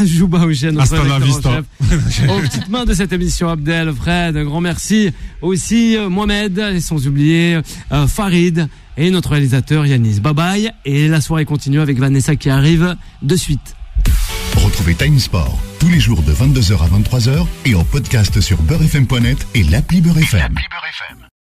Speaker 2: Jouba Ochen, notre rédacteur en chef. Aux petites mains de cette émission, Abdel, Fred, un grand merci. Aussi Mohamed, et sans oublier Farid et notre réalisateur Yanis. Bye bye. Et la soirée continue avec Vanessa qui arrive de suite.
Speaker 1: Retrouvez Time Sport tous les jours de 22h à 23h et en podcast sur beurrefm.net et l'appli Beurre FM.